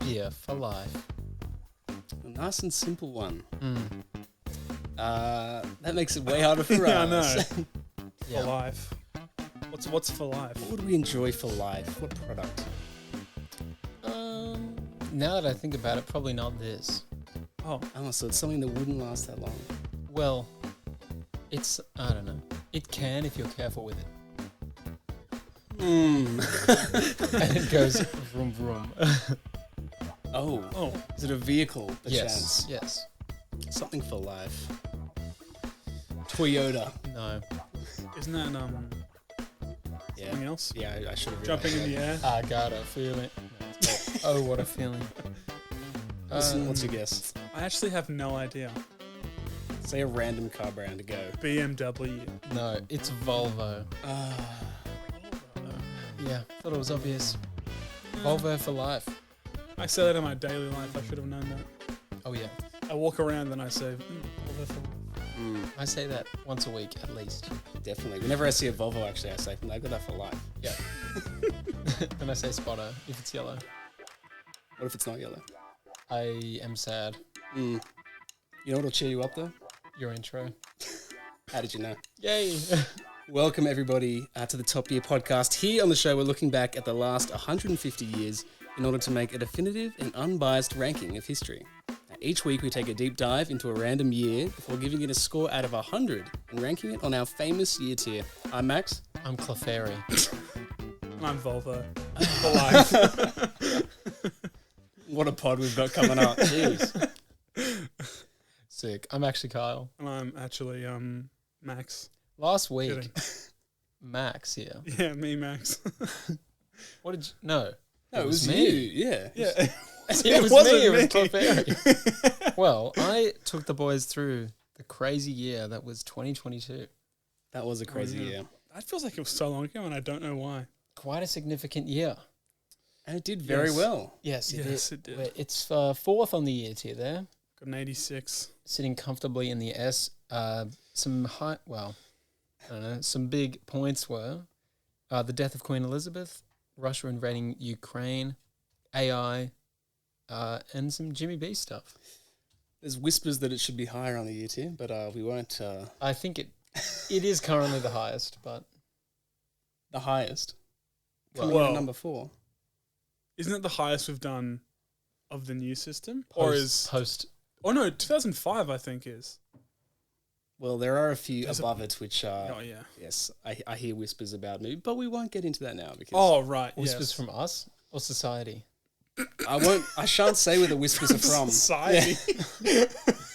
year for life? A nice and simple one. Mm. That makes it way harder for us. Yeah, I know. Yeah. For life. What's for life? What would we enjoy for life? What product? Now that I think about it, probably not this. Oh, Oh, so it's something that wouldn't last that long. Well, I don't know. It can if you're careful with it. And it goes vroom vroom. Oh. Is it a vehicle, Yes, chance? yes. Something for life. Toyota. No. isn't that Yeah. something else? Yeah, I should have Jumping in the air. I got a feeling. Oh, what a feeling. What's your guess? I actually have no idea. Say a random car brand to go. BMW. No, it's Volvo. Yeah, thought it was obvious. Volvo for life. I say that in my daily life. I should have known that. Oh yeah, I walk around and I say, Volvo for life. I say that once a week at least. Definitely. Whenever I see a Volvo, actually, I say, I got that for life. Yeah. Then I say spotter if it's yellow. What if it's not yellow? I am sad. You know what'll cheer you up, though? Your intro. How did you know? Yay! Welcome, everybody, to the Top Gear podcast. Here on the show, we're looking back at the last 150 years in order to make a definitive and unbiased ranking of history. Now, each week, we take a deep dive into a random year before giving it a score out of 100 and ranking it on our famous year tier. I'm Max. I'm Clefairy. And I'm Volvo. For life. What a pod we've got coming up. Jeez. Sick. I'm actually Kyle. And I'm actually Max. Last week, Kidding. Max here. Yeah, me, Max. What did you... No. No, it was me. you. Yeah. Yeah. It was wasn't me. It was me. Clefairy. Well, I took the boys through the crazy year that was 2022. That was a crazy yeah. year. That feels like it was so long ago and I don't know why. Quite a significant year. And it did very Yes. well. Yes, It did. It's fourth on the year tier there, Got an 86. sitting comfortably in the S. Some big points were the death of Queen Elizabeth, Russia invading Ukraine, AI, and some Jimmy B stuff. There's whispers that it should be higher on the year tier, but we won't. I think it is currently the highest, but The highest. Well, Coming in at number 4. Isn't it the highest we've done of the new system? Or is... post. Oh, no, 2005 I think is. Well, there are a few There's above it which Oh, yeah. yes, I hear whispers about me, but we won't get into that now because Oh, right, Whispers yes. from us or society? I shan't say where the whispers are from. Society. Yeah.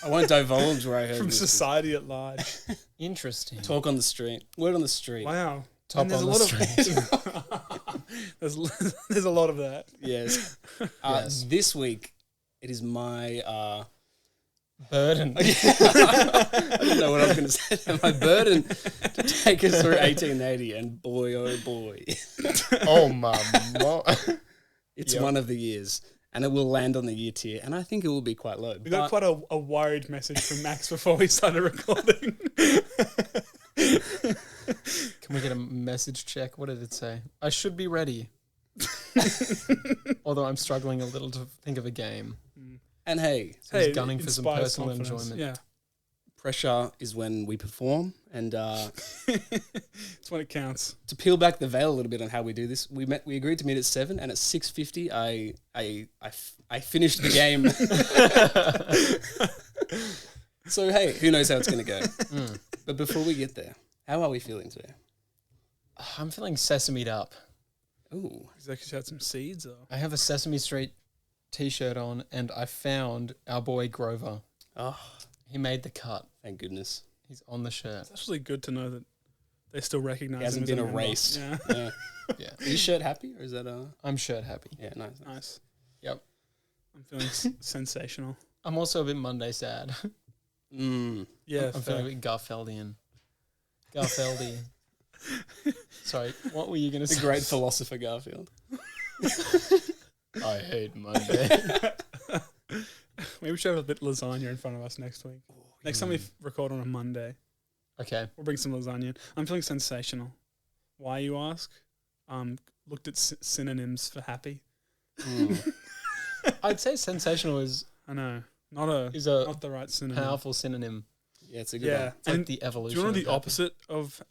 I won't divulge where I heard From whispers. society at large. Interesting. Talk on the street. Word on the street. Wow. Top And there's on a the lot street. of there's a lot of that. Yes. Yes. This week, it is my... Burden. I don't know what I was going to say. My burden to take us through 1880, and boy, oh boy. Oh my. It's Yep. one of the years, and it will land on the year tier, and I think it will be quite low. We got quite a worried message from Max before we started recording. Can we get a message check? What did it say? I should be ready. Although I'm struggling a little to think of a game. And hey, So he's gunning for some inspires personal confidence. enjoyment. pressure is when we perform, and Yeah. It's when it counts. to peel back the veil a little bit on how we do this, we agreed to meet at 7, and at 6:50, I finished the game. So hey, who knows how it's going to go? But before we get there, how are we feeling today? I'm feeling sesamied up. Ooh, Is that 'cause you had some seeds? Or? I have a Sesame Street t-shirt on and I found our boy Grover. oh, He made the cut. thank goodness. He's on the shirt. It's actually good to know that they still recognize He hasn't him as been a member. erased. Yeah. Yeah. Yeah. Are you shirt happy, or is that I'm shirt happy. yeah, nice. Nice. Yep. I'm feeling sensational. I'm also a bit Monday sad. Yeah, I'm fair. feeling a bit Garfeldian. Garfeldy. Sorry, what were you going to The say? great philosopher Garfield. I hate Monday. Maybe we should have a bit of lasagna in front of us next week. Next time we record on a Monday, Okay. we'll bring some lasagna in. I'm feeling sensational. Why, you ask? Looked at synonyms for happy. I'd say sensational is I know. is a Not the right synonym. powerful synonym. Yeah, it's a good Yeah. one. It's like And the do evolution. you know of the happy. opposite of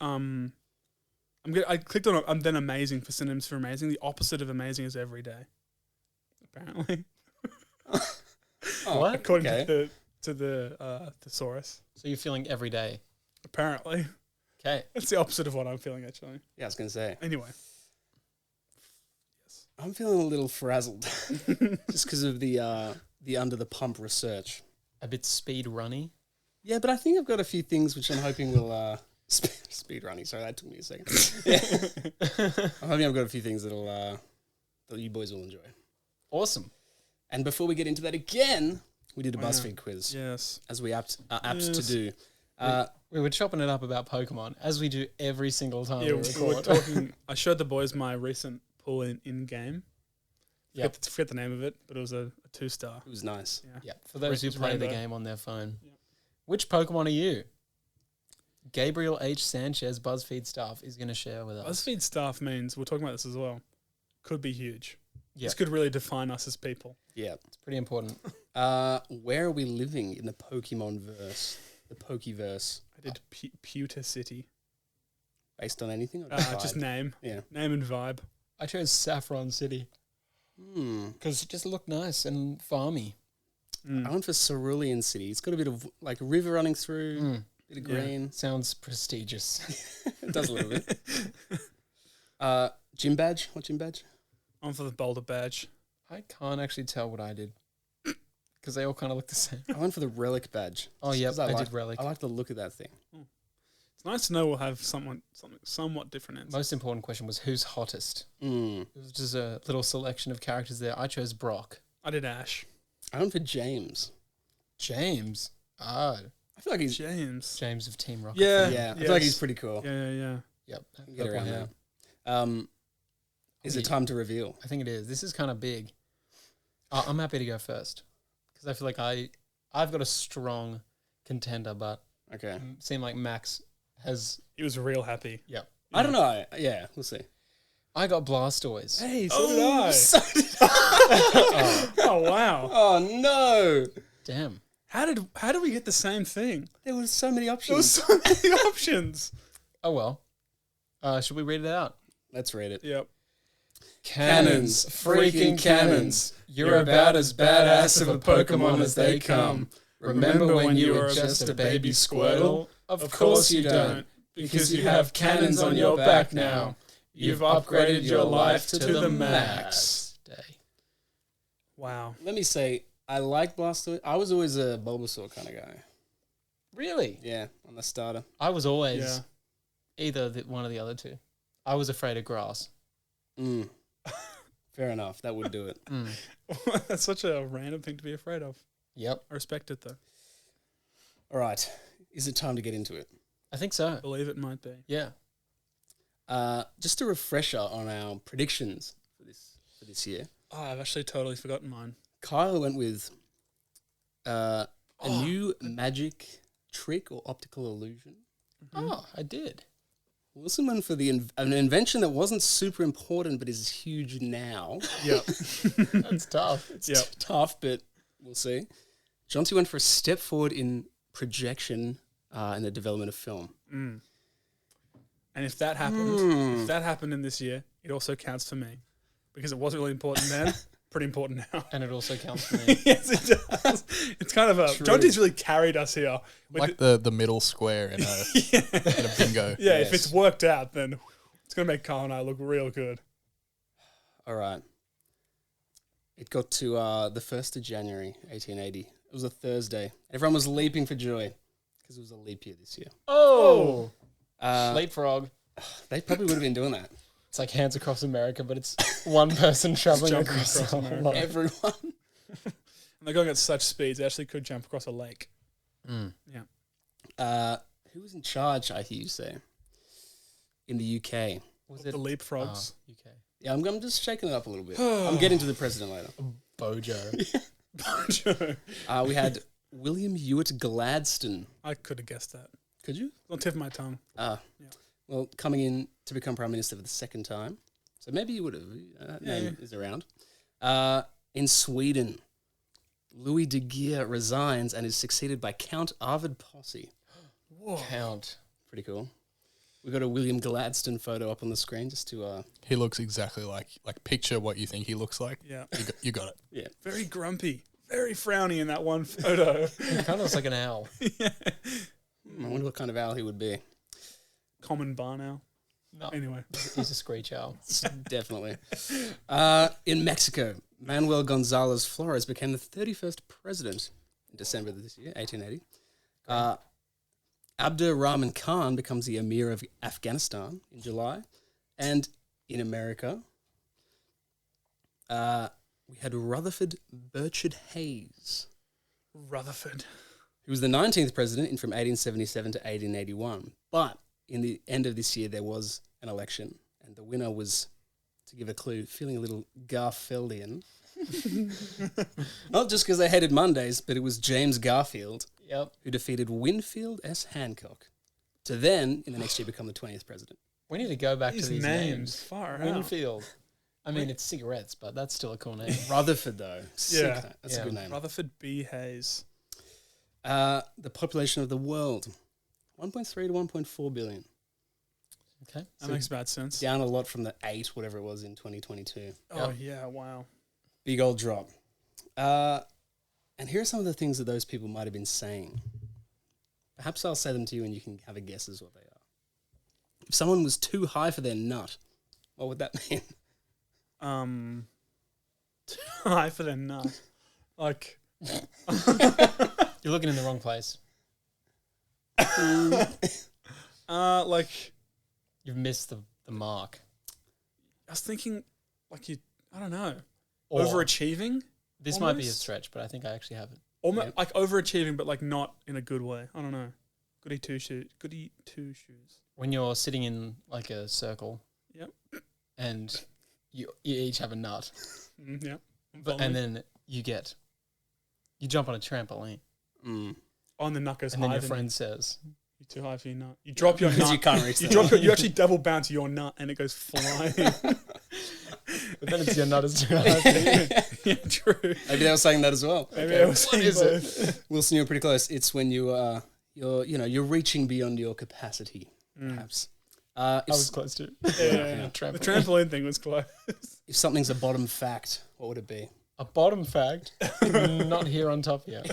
I clicked on then amazing for synonyms for amazing. The opposite of amazing is everyday. Apparently. Oh, What? According okay. to the thesaurus. So you're feeling every day. Apparently. Okay. That's the opposite of what I'm feeling actually. Yeah, I was going to say. Anyway. I'm feeling a little frazzled just because of the under the pump research. A bit speed runny. Yeah, but I think I've got a few things which I'm hoping will speed running. Sorry, that took me a second. Yeah. I'm hoping I've got a few things that'll that you boys will enjoy. Awesome. And before we get into that again, we did a Oh, yeah. BuzzFeed quiz, Yes. as we are apt to Yes. do. We were chopping it up about Pokemon, as we do every single time Yeah, we we were record. talking. I showed the boys my recent pull in game. Yep. Forget the name of it, but it was a 2-star. It was nice. Yeah. Yeah, for those who It's play the Rainbow. game on their phone. Yep. Which Pokemon are you? Gabriel H. Sanchez, BuzzFeed staff, is going to share with us. BuzzFeed staff means we're talking about this as well. Could be huge. Yeah, This could really define us as people. Yeah. it's pretty important. Where are we living in the Pokemon verse? The Pokeverse. I did Pewter City. Based on anything? Or Just vibe? name. Yeah. Name and vibe. I chose Saffron City because it just looked nice and farmy. Mm. I went for Cerulean City. It's got a bit of like a river running through, bit of Yeah. green. Sounds prestigious. It does a little bit. Gym badge? What gym badge? On for the Boulder Badge. I can't actually tell what I did because they all kind of look the same. I went for the Relic badge. Oh, Just yep, 'cause I like, did Relic. I like the look of that thing. It's nice to know we'll have something somewhat different answers. Most important question was who's hottest? Mm. It was just a little selection of characters there. I chose Brock. I did Ash. I went for James. James. I feel like he's James. James of Team Rocket. Yeah. yeah. I feel like yes. he's pretty cool. Yeah. Yep. Get purple around hair. that. Is it time to reveal? I think it is. This is kind of big. I'm happy to go first because I feel like I've got a strong contender, but Okay. it seemed like Max has. He was real happy. Yep. I don't know. Yeah, we'll see. I got Blastoise. Hey, so did I. So did Oh wow. Oh no! Damn. How did we get the same thing? There were so many There options. was so many options. Oh well. Should we read it out? Let's read it. Yep. Cannons, freaking cannons. You're about as badass of a Pokemon as they come. Remember when you were just a baby Squirtle? Of course you don't, because you have cannons on your back now. You've upgraded your life to the max. Day. Wow. Let me say, I like Blastoise. I was always a Bulbasaur kind of guy. Really? Yeah, on the starter. I was always Yeah. either one of the other two. I was afraid of grass. Mm. Fair enough. That would do it. That's such a random thing to be afraid of. Yep. I respect it though. All right. Is it time to get into it? I think so. I believe it might be. Yeah. Just a refresher on our predictions for this year. Oh, I've actually totally forgotten mine. Kyle went with a new magic trick or optical illusion. Oh, I did. Wilson went for an invention that wasn't super important but is huge now. Yep. That's tough. Yep. Tough, but we'll see. Jonty went for a step forward in projection in the development of film. Mm. And if that happened in this year, it also counts for me because it wasn't really important then. Pretty important now. And it also counts for me. Yes, it does. It's kind of a True. Jonty's really carried us here. With Like the middle square in a, in a bingo. yeah, Yes. if it's worked out, then it's gonna make Kyle and I look real good. All right. It got to the 1st of January, 1880. It was a Thursday. Everyone was leaping for joy because it was a leap year this year. Oh! Uh, Leapfrog. They probably would have been doing that. It's like Hands Across America, but it's one person traveling jumping across across the whole America. lot. Everyone. And they're going at such speeds, they actually could jump across a lake. Yeah. Who was in charge, I hear you say, in the UK? Was The leapfrogs. UK. Yeah, I'm just shaking it up a little bit. I'm getting to the president later. Bojo. We had William Ewart Gladstone. I could have guessed that. Could you? On the tip of my tongue. Well, coming in to become Prime Minister for the second time. So maybe you would have. Name is around. In Sweden, Louis de Geer resigns and is succeeded by Count Arvid Posse. Whoa. Count. Pretty cool. We've got a William Gladstone photo up on the screen just to... He looks exactly like picture what you think he looks like. Yeah. You got it. yeah. Very grumpy. Very frowny in that one photo. He kind of looks like an owl. Yeah. I wonder what kind of owl he would be. Common barn owl. No, Anyway. he's a screech owl. Definitely. In Mexico, Manuel Gonzalez Flores became the 31st president in December of this year, 1880. Abdur Rahman Khan becomes the Emir of Afghanistan in July. And in America, we had Rutherford Burchard Hayes, Rutherford. who was the 19th president from 1877 to 1881. But in the end of this year, there was an election, and the winner was, to give a clue, feeling a little Garfieldian. Not just because they hated Mondays, but it was James Garfield Yep. who defeated Winfield S. Hancock to then, in the next year, become the 20th president. We need to go back These to these names. Far out. Winfield. I mean, it's cigarettes, but that's still a cool name. Rutherford, though. Sick. Yeah. That's Yeah. a good name. Rutherford B. Hayes. The population of the world, 1.3 to 1.4 billion. Okay. That makes bad sense. Down a lot from the 8, whatever it was, in 2022. Oh, yeah. Wow. Big old drop. And here are some of the things that those people might have been saying. Perhaps I'll say them to you and you can have a guess as what they are. If someone was too high for their nut, what would that mean? Too high for their nut. Like, You're looking in the wrong place. like, You've missed the mark. I was thinking, like, I don't know, Or- overachieving? This might be a almost? stretch, but I think I actually have it. Almost, Yep. like, overachieving, but, like, not in a good way. I don't know. Goody two shoes. When you're sitting in like a circle, Yep. and you each have a nut, Yeah. and then you jump on a trampoline, on the nut goes and then higher your than friend says, you. You're too high for your nut. You drop your Because nut. you can't reach You that. drop your, you actually double bounce your nut and it goes flying. but then it's your nut is too high for you. Yeah, true. Maybe they were saying that as well. Maybe I was saying is both. Wilson, you're pretty close. It's when you're reaching beyond your capacity, perhaps. I was close to. Yeah. The trampoline thing was close. If something's a bottom fact, what would it be? A bottom fact, not here on top here.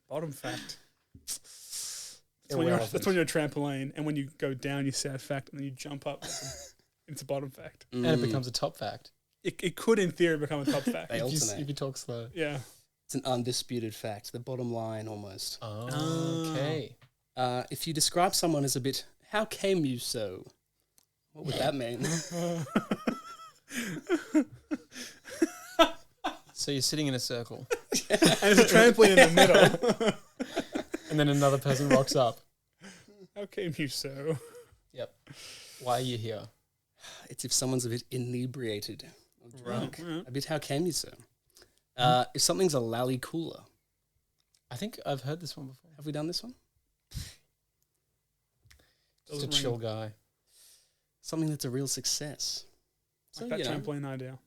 Bottom fact. That's Yeah, when, we're you're, off that's when you're a trampoline, and when you go down, you sad fact, and then you jump up. It's a bottom fact. And it becomes a top fact. It could, in theory, become a top fact. They If alternate. you talk slow. Yeah. It's an undisputed fact, the bottom line almost. Okay. If you describe someone as a bit, how came you so? What would that mean? So you're sitting in a circle, And there's a trampoline in the middle. and then another person rocks up. How came you so? Yep. Why are you here? It's if someone's a bit inebriated or drunk. Right. A bit, how came you so? If something's a lally cooler. I think I've heard this one before. Have we done this one? Just a Doesn't chill ring. guy. Something that's a real success. So, Like that you know, trampoline idea.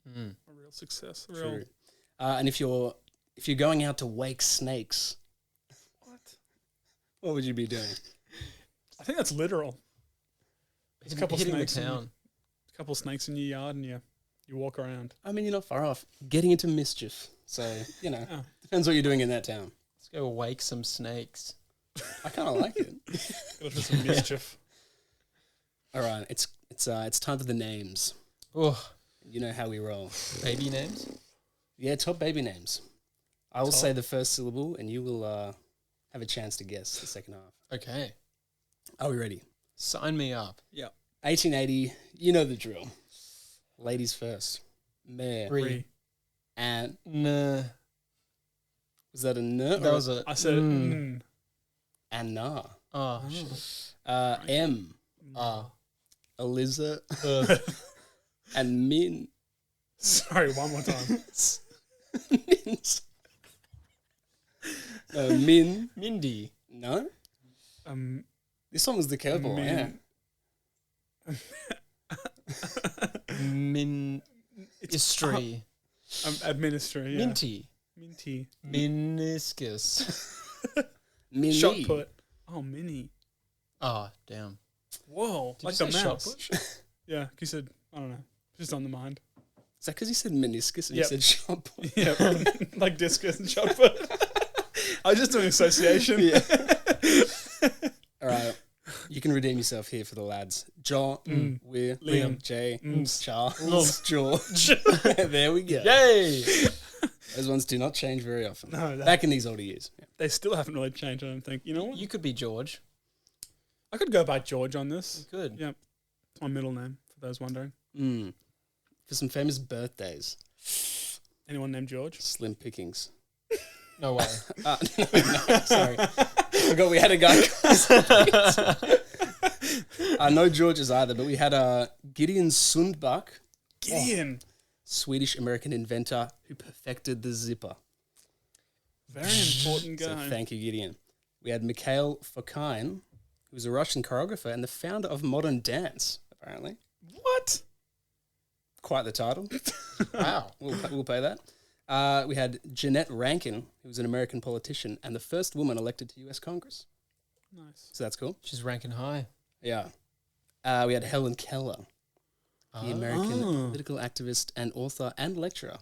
Mm. A real success. A true. real. And if you're going out to wake snakes, What? what would you be doing? I think that's literal. There's a couple Hitting the snakes. town. A couple snakes in your yard, and you walk around. I mean, you're not far off. Getting into mischief. So, you know, Oh. depends what you're doing in that town. Let's go wake some snakes. I kind of like it. Gotta do some mischief. All right, it's time for the names. Oh, You know how we roll. baby names? Yeah, top baby names. I will Top. say the first syllable, and you will have a chance to guess the second half. Okay. Are we ready? Sign me up. 1880, you know the drill. Ladies first. Mare. Brie. And Nah. was that a n? That was a. I said, And na. Oh, shit. M. Ah. Eliza. Uh, And Min. Sorry, one more time. Mint. Min. Mindy. No? This one was the curveball, yeah. Min. Min. History. Administry. Yeah. Minty. Minty. Meniscus. Mini. Shot put. Oh, mini. Oh, damn. Whoa. Did like you the say mouse. shot put? Yeah. He said, I don't know. Just on the mind. Is that because you said meniscus and you Yep. said shot put? Yeah. Like discus and shot put. I was just doing association. Yeah. All right. You can redeem yourself here for the lads. John, Weir, Liam, Jay, Ms. Charles, George. There we go. Yay! Those ones do not change very often. No, Back in these older years. Yeah. they still haven't really changed, I don't think. You know what? You could be George. I could go by George on this. Good. Yeah. It's my middle name, for those wondering. For some famous birthdays, Anyone named George? slim pickings. No way. No, sorry. Forgot we had a guy. No Georges either, but we had Gideon Sundbach, Gideon. Swedish-American inventor who perfected the zipper. Very important So guy. thank you, Gideon. We had Mikhail Fokine, who was a Russian choreographer and the founder of modern dance, apparently. What? Quite the title. Wow. We'll pay that. We had Jeanette Rankin, who was an American politician and the first woman elected to U.S. Congress. Nice. So that's cool. She's ranking high. Yeah. We had Helen Keller, the American political activist and author and lecturer.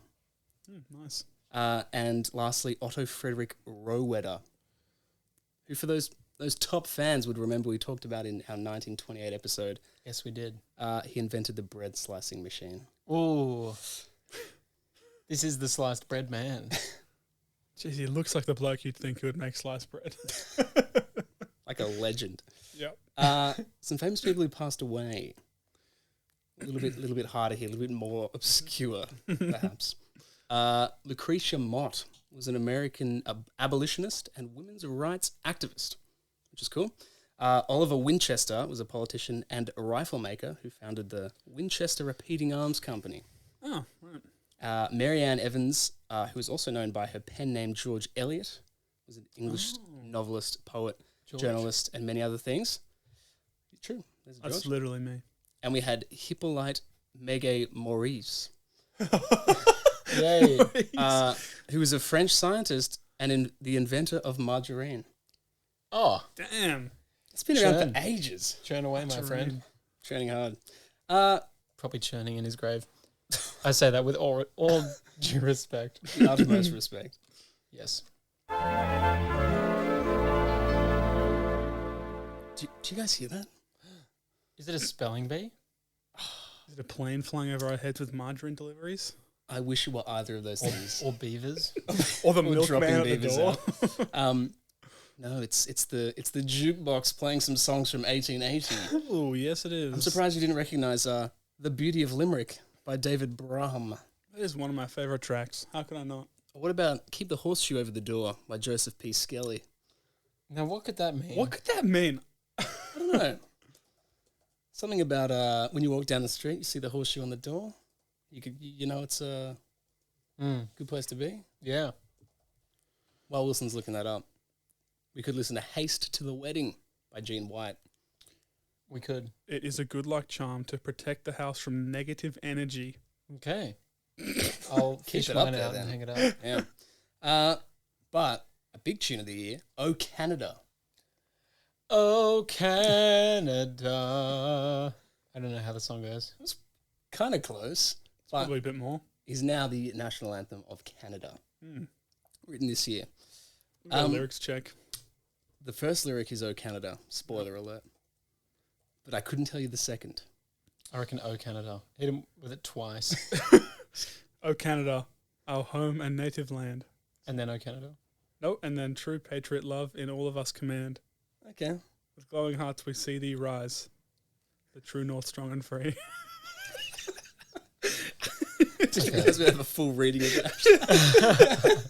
Nice. And lastly, Otto Frederick Rohwedder, who for those top fans would remember we talked about in our 1928 episode. Yes, we did. He invented the bread slicing machine. Ooh. This is the sliced bread man. Jeez, he looks like the bloke you'd think who would make sliced bread. Like a legend. Yep. Some famous people who passed away. A little bit harder here, a little bit more obscure, perhaps. Lucretia Mott was an American abolitionist and women's rights activist, which is cool. Oliver Winchester was a politician and a rifle maker who founded the Winchester Repeating Arms Company. Oh, right. Mary Ann Evans, who is also known by her pen name George Eliot, was an English novelist, poet, journalist, and many other things. True. There's George. That's literally me. And we had Hippolyte Mege Maurice, Yay. who was a French scientist and the inventor of margarine. Oh, Damn. It's been around Churn. for ages. churn away, my friend. Training hard. Probably churning in his grave. I say that with all due respect. Utmost respect. Yes. Do you guys hear that? Is it a spelling bee? Is it a plane flying over our heads with margarine deliveries? I wish it were either of those things. Or beavers? Or the Or dropping milkman at the beavers door? out. No, it's the jukebox playing some songs from 1880. Oh, yes it is. I'm surprised you didn't recognise The Beauty of Limerick by David Braham. That is one of my favourite tracks. How could I not? What about Keep the Horseshoe Over the Door by Joseph P. Skelly? Now, what could that mean? What could that mean? I don't know. Something about when you walk down the street, you see the horseshoe on the door. You know it's a good place to be. Yeah. While Wilson's looking that up, we could listen to Haste to the Wedding by Gene White. We could. It is a good luck charm to protect the house from negative energy. Okay. I'll Keep fish it up mine there out then. and hang it up. Yeah. But a big tune of the year, Oh Canada. Oh, Canada. I don't know how the song goes. Kind of close, but Probably a bit more. is now the national anthem of Canada. Written this year. We've got a lyrics check. The first lyric is Oh Canada, spoiler alert. But I couldn't tell you the second. I reckon Oh, Canada. Hit him with it twice. Oh, Canada, our home and native land. And then Oh, Canada. No, and then true patriot love in all of us command. Okay. With glowing hearts we see thee rise. The true north strong and free. Because we have a full reading of that.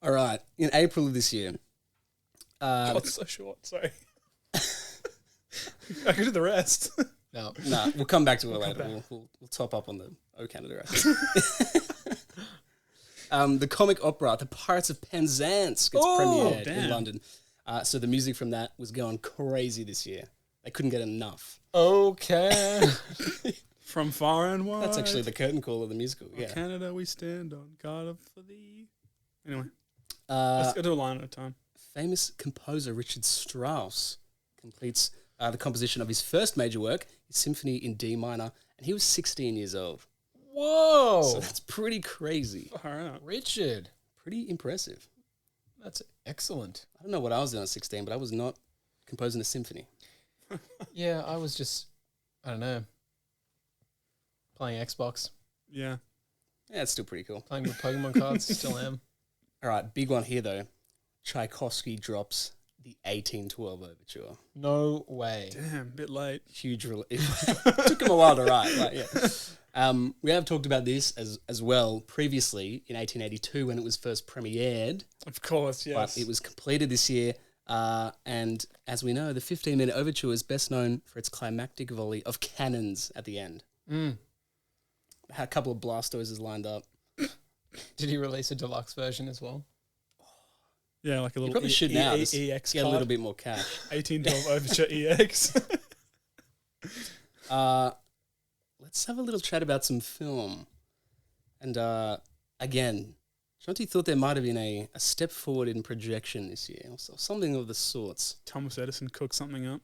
All right. In April of this year. Oh, it's so short. Sorry. I can do the rest. No. Nah, we'll come back to it later. We'll top up on the Oh Canada reference. The comic opera, The Pirates of Penzance, gets premiered in damn. London. So the music from that was going crazy this year. They couldn't get enough. Okay. From far and wide. That's actually the curtain call of the musical. On Yeah. Canada we stand on guard up for thee. Anyway, let's go do a line at a time. Famous composer Richard Strauss completes the composition of his first major work, his Symphony in D minor, and he was 16 years old. Whoa. So that's pretty crazy. Far out. Richard. Pretty impressive. That's excellent. I don't know what I was doing at 16, but I was not composing a symphony. Yeah, I was just, I don't know, playing Xbox, Yeah. Yeah, it's still pretty cool. playing with Pokemon cards, still am. All right, big one here, though. Tchaikovsky drops the 1812 Overture. No way. Damn, bit late. Huge relief. Took him a while to write. Like, yeah. We have talked about this as well previously in 1882 when it was first premiered, Of course, yes. but it was completed this year. And as we know, the 15-minute overture is best known for its climactic volley of cannons at the end. Had a couple of Blastoises lined up. Did he release a deluxe version as well? Yeah, like a little probably should now. EX Get card. a little bit more cash. 1812 Overture EX. Let's have a little chat about some film. And again, Shanti thought there might have been a step forward in projection this year, or something of the sorts. Thomas Edison cooked something up.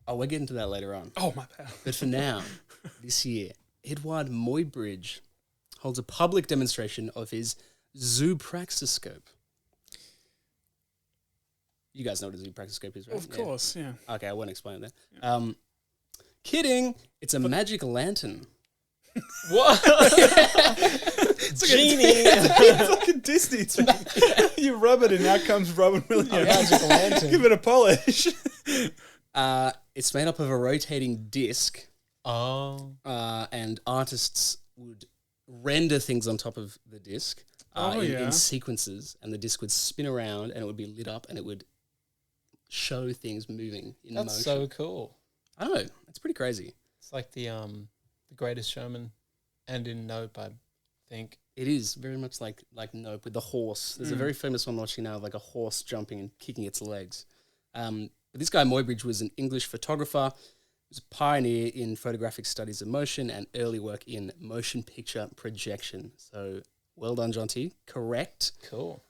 Oh, we'll get into that later on. Oh, my bad. But for now, this year, Edward Muybridge holds a public demonstration of his zoopraxiscope. You guys know what a zoopraxiscope is, right? Of course, yeah. Okay, I won't explain that. Kidding. It's a magic lantern. What? It's like Genie. It's like a Disney thing. You rub it and out comes Robin Williams. A magic lantern. Give it a polish. It's made up of a rotating disc, Oh. and artists would render things on top of the disc in sequences, and the disc would spin around and it would be lit up and it would show things moving in That's motion. so cool. I know, it's pretty crazy. It's like the Greatest Showman and in Nope, I think. It is very much like Nope with the horse. There's a very famous one watching now of like a horse jumping and kicking its legs. But this guy Muybridge was an English photographer. He was a pioneer in photographic studies of motion and early work in motion picture projection. So well done, John T. Correct. Cool.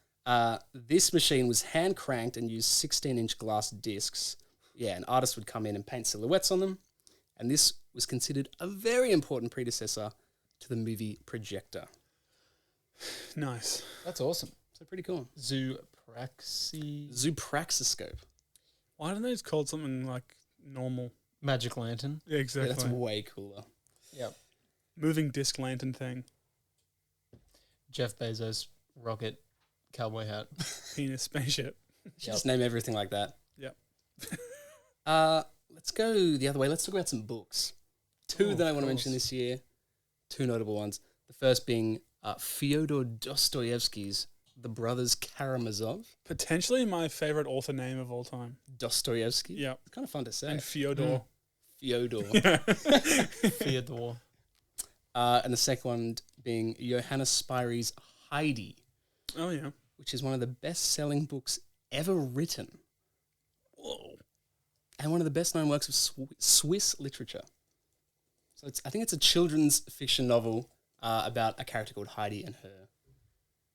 This machine was hand cranked and used 16-inch glass discs. Yeah, an artist would come in and paint silhouettes on them. And this was considered a very important predecessor to the movie projector. Nice. That's awesome. So pretty cool. Zoopraxiscope. Why don't they just call it something like normal? Magic lantern. Yeah, Yeah, exactly. that's way cooler. Yep. Moving disc lantern thing. Jeff Bezos rocket cowboy hat. Penis spaceship. Just name everything like that. Yep. Let's go the other way. Let's talk about some books. Two that I want to mention this year. Two notable ones. The first being Fyodor Dostoevsky's The Brothers Karamazov. Potentially my favorite author name of all time. Dostoevsky. Yeah. It's kind of fun to say. And Fyodor. Fyodor. Theodore. And the second one being Johannes Spyri's Heidi, Oh, yeah. which is one of the best-selling books ever written. Whoa. And one of the best-known works of Swiss literature. So I think it's a children's fiction novel about a character called Heidi and her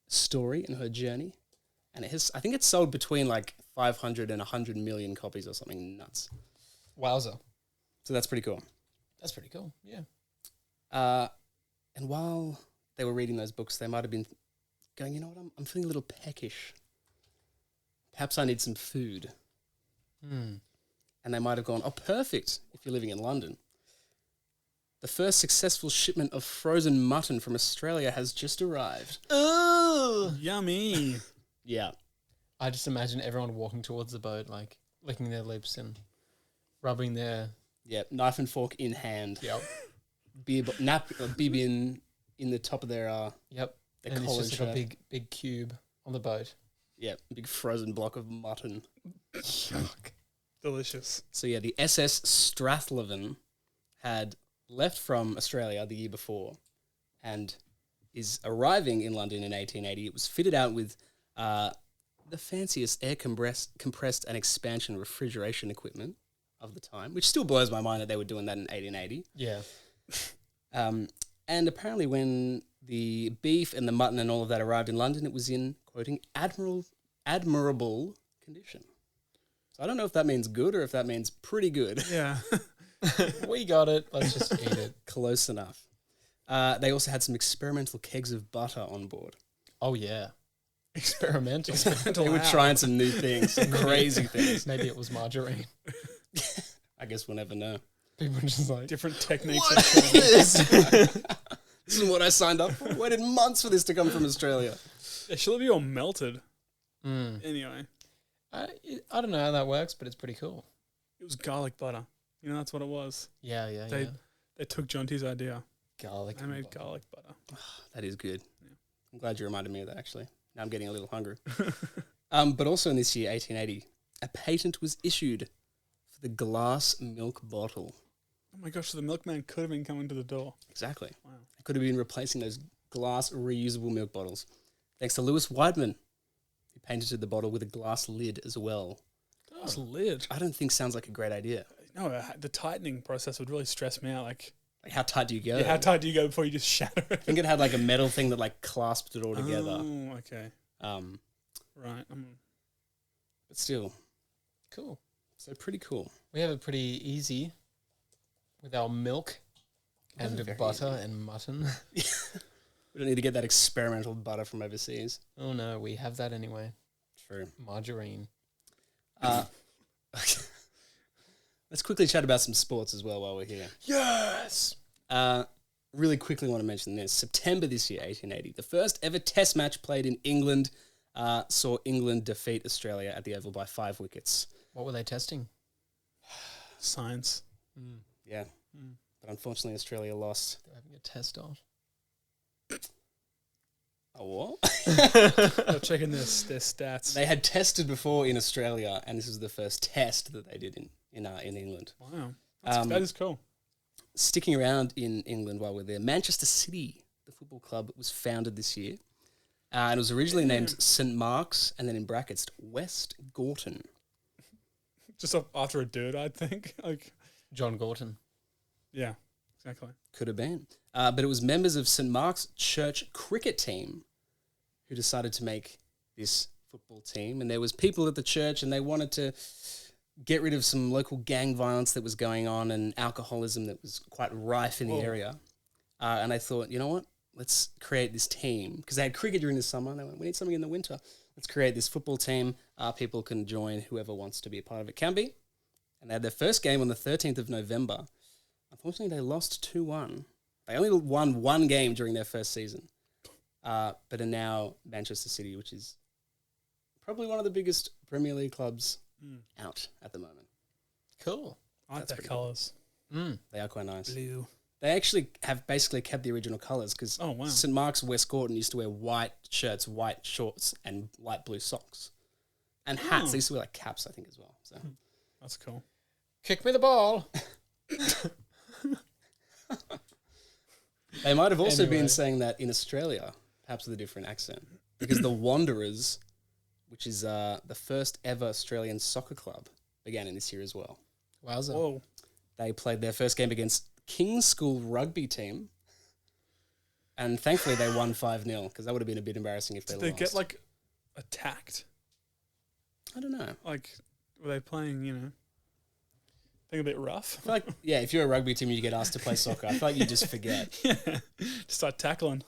story and her journey. And I think it's sold between like 500 and 100 million copies or something nuts. Wowza. So that's pretty cool. That's pretty cool. Yeah. And while they were reading those books, they might have been going, you know what, I'm feeling a little peckish. Perhaps I need some food. And they might have gone, oh, perfect, if you're living in London. The first successful shipment of frozen mutton from Australia has just arrived. Oh, Yummy. Yeah. I just imagine everyone walking towards the boat, like licking their lips and rubbing their. Yeah, knife and fork in hand. Yep. Bib in the top of their Yep. their And it's collar just like a shirt. big cube on the boat. Yeah, big frozen block of mutton. Delicious. So yeah, the SS Strathleven had left from Australia the year before and is arriving in London in 1880. It was fitted out with the fanciest air compressed and expansion refrigeration equipment of the time, which still blows my mind that they were doing that in 1880. Yeah. And apparently when the beef and the mutton and all of that arrived in London, it was in, quoting, admirable condition. So I don't know if that means good or if that means pretty good. Yeah. We got it. Let's just eat it. Close enough. They also had some experimental kegs of butter on board. Oh, yeah. Experimental. They were trying some new things, some crazy things. Maybe it was margarine. I guess we'll never know. People were just like, Different techniques. What is this? This is what I signed up for. Waited months for this to come from Australia. It should be all melted. mm. Anyway, I don't know how that works, but it's pretty cool. it was garlic butter. You know, that's what it was. Yeah, yeah, They- yeah. They took Jonty's idea. Garlic. They and made butter. garlic butter. That is good. Yeah. I'm glad you reminded me of that, actually. Now I'm getting a little hungry. But also in this year, 1880, a patent was issued for the glass milk bottle. Oh my gosh, so the milkman could have been coming to the door. Exactly. Wow. It could have been replacing those glass reusable milk bottles. Thanks to Lewis Weidman, who painted the bottle with a glass lid as well. Glass lid. I don't think sounds like a great idea. No, the tightening process would really stress me out. Like, Like, how tight do you go? how tight do you go before you just shatter I it? think it had like a metal thing that like clasped it all together. Oh, okay. Um, Right. but still, Cool. so pretty cool. We have it pretty easy with our milk and Very butter and mutton. We don't need to get that experimental butter from overseas. Oh, no, we have that anyway. True. Margarine. Let's quickly chat about some sports as well while we're here. Yes! Really quickly want to mention this. September this year, 1880, the first ever test match played in England saw England defeat Australia at the Oval by 5 wickets. What were they testing? Science. Yeah. But unfortunately, Australia lost. They're having a test on. A what? They're checking their stats. They had tested before in Australia, and this was the first test that they did in England. Wow. Um, That is cool. Sticking around in England while we're there, Manchester City, the football club, was founded this year. And it was originally named St. Mark's, and then in brackets, West Gorton. Just after a dude, I think. Like, John Gorton. yeah, exactly. Could have been. But it was members of St. Mark's Church cricket team who decided to make this football team. And there was people at the church, and they wanted to get rid of some local gang violence that was going on and alcoholism that was quite rife in the area. And I thought, you know what? Let's create this team. Because they had cricket during the summer. And they went, we need something in the winter. Let's create this football team. People can join. Whoever wants to be a part of it can be. And they had their first game on the 13th of November. Unfortunately, they lost 2-1. They only won one game during their first season. But are now Manchester City, which is probably one of the biggest Premier League clubs out at the moment. Cool. I like That's their pretty colours. They are quite nice. Blue. They actually have basically kept the original colours because Oh, wow. St. Mark's West Gorton used to wear white shirts, white shorts, and light blue socks. And hats. They used to wear like caps, I think, as well. So That's cool. Kick me the ball. they might have also Anyway. been saying that in Australia, perhaps with a different accent, because the Wanderers, which is the first ever Australian soccer club, began in this year as well. Wowza. Whoa. They played their first game against King's School rugby team, and thankfully they won 5-0 because that would have been a bit embarrassing if they Did lost. they get, like, attacked? I don't know. Like, were they playing, being a bit rough? I feel like, yeah, if you're a rugby team and you get asked to play soccer, I feel like you just forget. Yeah. Just start tackling.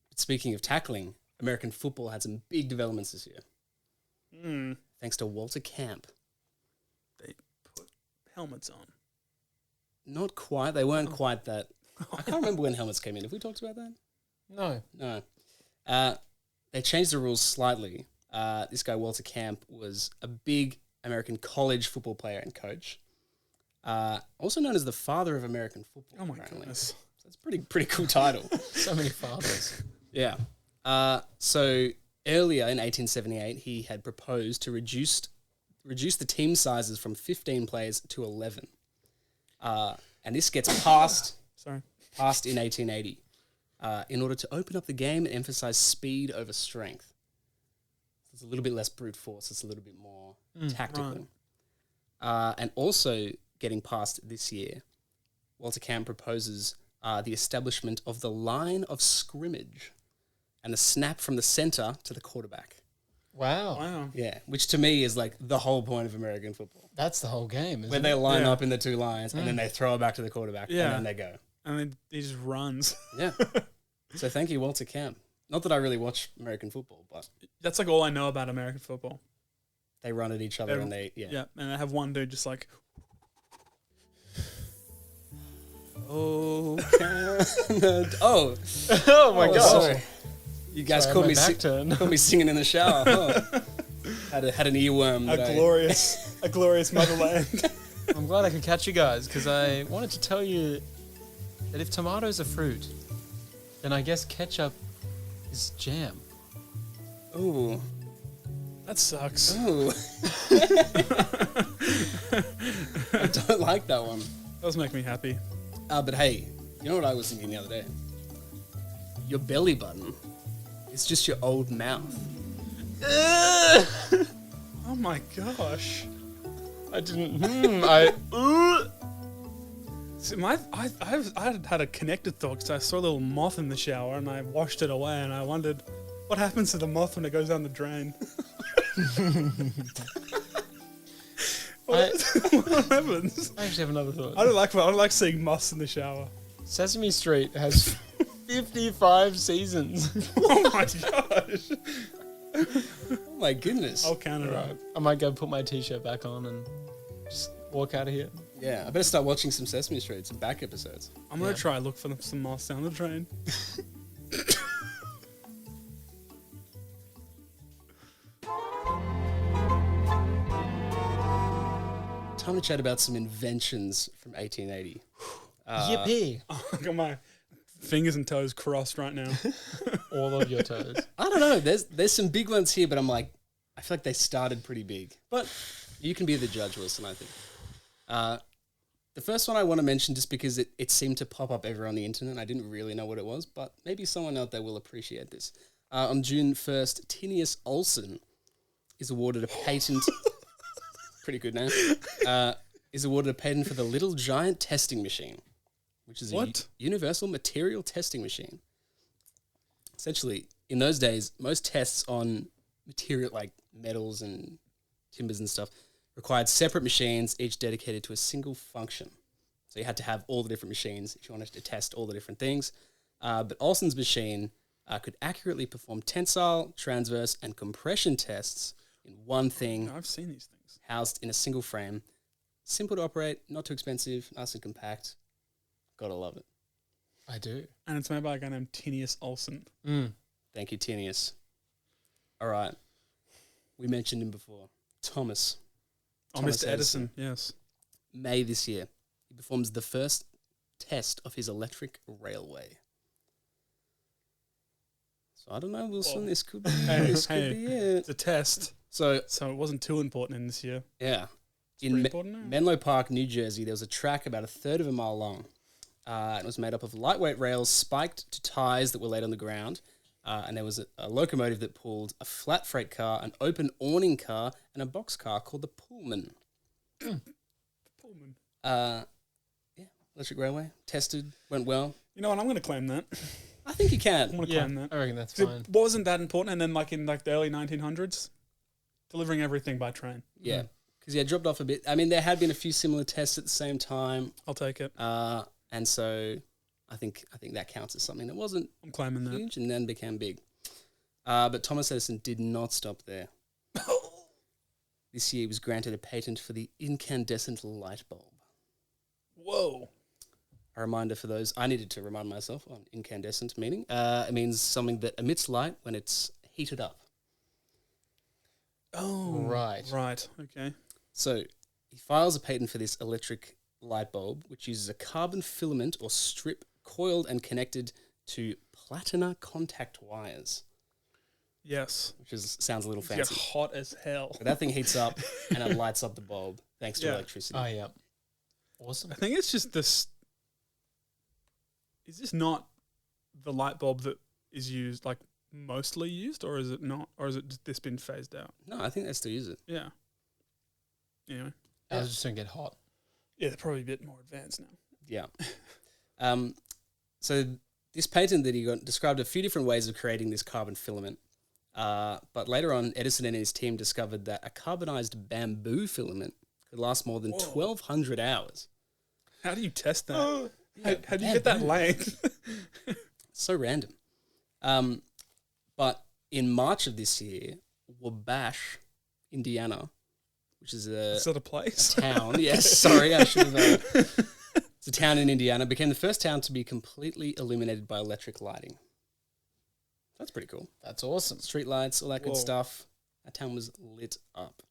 But speaking of tackling, American football had some big developments this year, thanks to Walter Camp. They put helmets on. Not quite. They weren't quite that. I can't remember when helmets came in. Have we talked about that? No. No. They changed the rules slightly. This guy, Walter Camp, was a big American college football player and coach. Also known as the father of American football. Oh, my apparently. goodness. So it's a pretty cool title. So many fathers. Yeah. So earlier in 1878, he had proposed to reduce the team sizes from 15 players to 11. And this gets passed Sorry. in 1880 in order to open up the game and emphasize speed over strength. It's a little bit less brute force. It's a little bit more tactical. right. And also getting past this year, Walter Camp proposes the establishment of the line of scrimmage and the snap from the center to the quarterback. Wow. Wow. Yeah, which to me is like the whole point of American football. That's the whole game, isn't Where it? they line Yeah. up in the two lines and then they throw it back to the quarterback Yeah. and then they go. And then he just runs. Yeah. So thank you, Walter Camp. Not that I really watch American football, but That's like all I know about American football. they run at each other They're- and they, Yeah. And I have one dude just like, Oh, Canada. Oh, Oh my oh, gosh. sorry. You guys Sorry, caught my me, back turned. caught me singing in the shower. Huh? had an earworm. a that I- glorious motherland. I'm glad I could catch you guys because I wanted to tell you that if tomatoes are fruit, then I guess ketchup is jam. Ooh. That sucks. Ooh. I don't like that one. That does make me happy. But hey, you know what I was thinking the other day? Your belly button is just your old mouth. Oh my gosh. I didn't. See, I had a connected thought because I saw a little moth in the shower and I washed it away and I wondered what happens to the moth when it goes down the drain. What happens? I actually have another thought. I don't like seeing moths in the shower. Sesame Street has 55 seasons. Oh my gosh. Oh my goodness. I'll count it Right. up. I might go put my t-shirt back on and just walk out of here. Yeah, I better start watching some Sesame Street, some back episodes. I'm gonna try look for some moths down the drain. Time to chat about some inventions from 1880. Yippee! I got my fingers and toes crossed right now. All of your toes. I don't know. There's some big ones here, but I'm like, I feel like they started pretty big. But you can be the judge, Wilson, I think. The first one I want to mention just because it seemed to pop up everywhere on the internet. I didn't really know what it was, but maybe someone out there will appreciate this. On June 1st, Tinius Olsen is awarded a patent. Pretty good name. Is awarded a patent for the Little Giant Testing Machine, which is What? a universal material testing machine. Essentially, in those days, most tests on material like metals and timbers and stuff required separate machines, each dedicated to a single function. So you had to have all the different machines if you wanted to test all the different things. But Olsen's machine could accurately perform tensile, transverse, and compression tests in one thing, I've seen these things. housed in a single frame. Simple to operate, not too expensive, nice and compact. Gotta love it. I do. And it's made by a guy named Tinius Olsen. Thank you, Tinius. All right. We mentioned him before. Thomas. Oh, Thomas Mr. Edison. Yes. May this year, he performs the first test of his electric railway. So I don't know, Wilson. Whoa. This could be, Hey, this could hey. be it. It's a test, So so it wasn't too important in this year. yeah, Pretty in important now. Menlo Park, New Jersey, there was a track about a third of a mile long. It was made up of lightweight rails spiked to ties that were laid on the ground. And there was a locomotive that pulled a flat freight car, an open awning car, and a box car called the Pullman. Pullman. Yeah, electric railway. Tested, went well. You know what? I'm going to claim that. I think you I'm can. going to Yeah, claim that. I reckon that's 'Cause fine. it wasn't that important, and then like in like the early 1900s, delivering everything by train. Yeah, because dropped off a bit. I mean, there had been a few similar tests at the same time, I'll take it. and so I think that counts as something that wasn't I'm claiming that. huge and then became big. But Thomas Edison did not stop there. This year, he was granted a patent for the incandescent light bulb. Whoa. A reminder for those, I needed to remind myself on incandescent meaning. It means something that emits light when it's heated up. Oh. Right. Right. Okay. So he files a patent for this electric light bulb, which uses a carbon filament or strip coiled and connected to platina contact wires, Yes. which sounds a little It's get fancy. hot as hell. But that thing heats up and it lights up the bulb thanks to Yeah. electricity. Oh, yeah. Awesome. I think it's just this. Is this not the light bulb that is used, like mostly used, or is it not? Or is it just this been phased out? No, I think they still use it. Yeah. Anyway. I was just going to get hot. Yeah, they're probably a bit more advanced now. Yeah. So this patent that he got described a few different ways of creating this carbon filament. But later on, Edison and his team discovered that a carbonized bamboo filament could last more than 1,200 hours. How do you test that? How do you get that length? So random. But in March of this year, Wabash, Indiana, which is Is that a place? town. Yes, sorry, I should have. It's a town in Indiana. Became the first town to be completely illuminated by electric lighting. That's pretty cool. That's awesome. Street lights, all that good Whoa. stuff. That town was lit up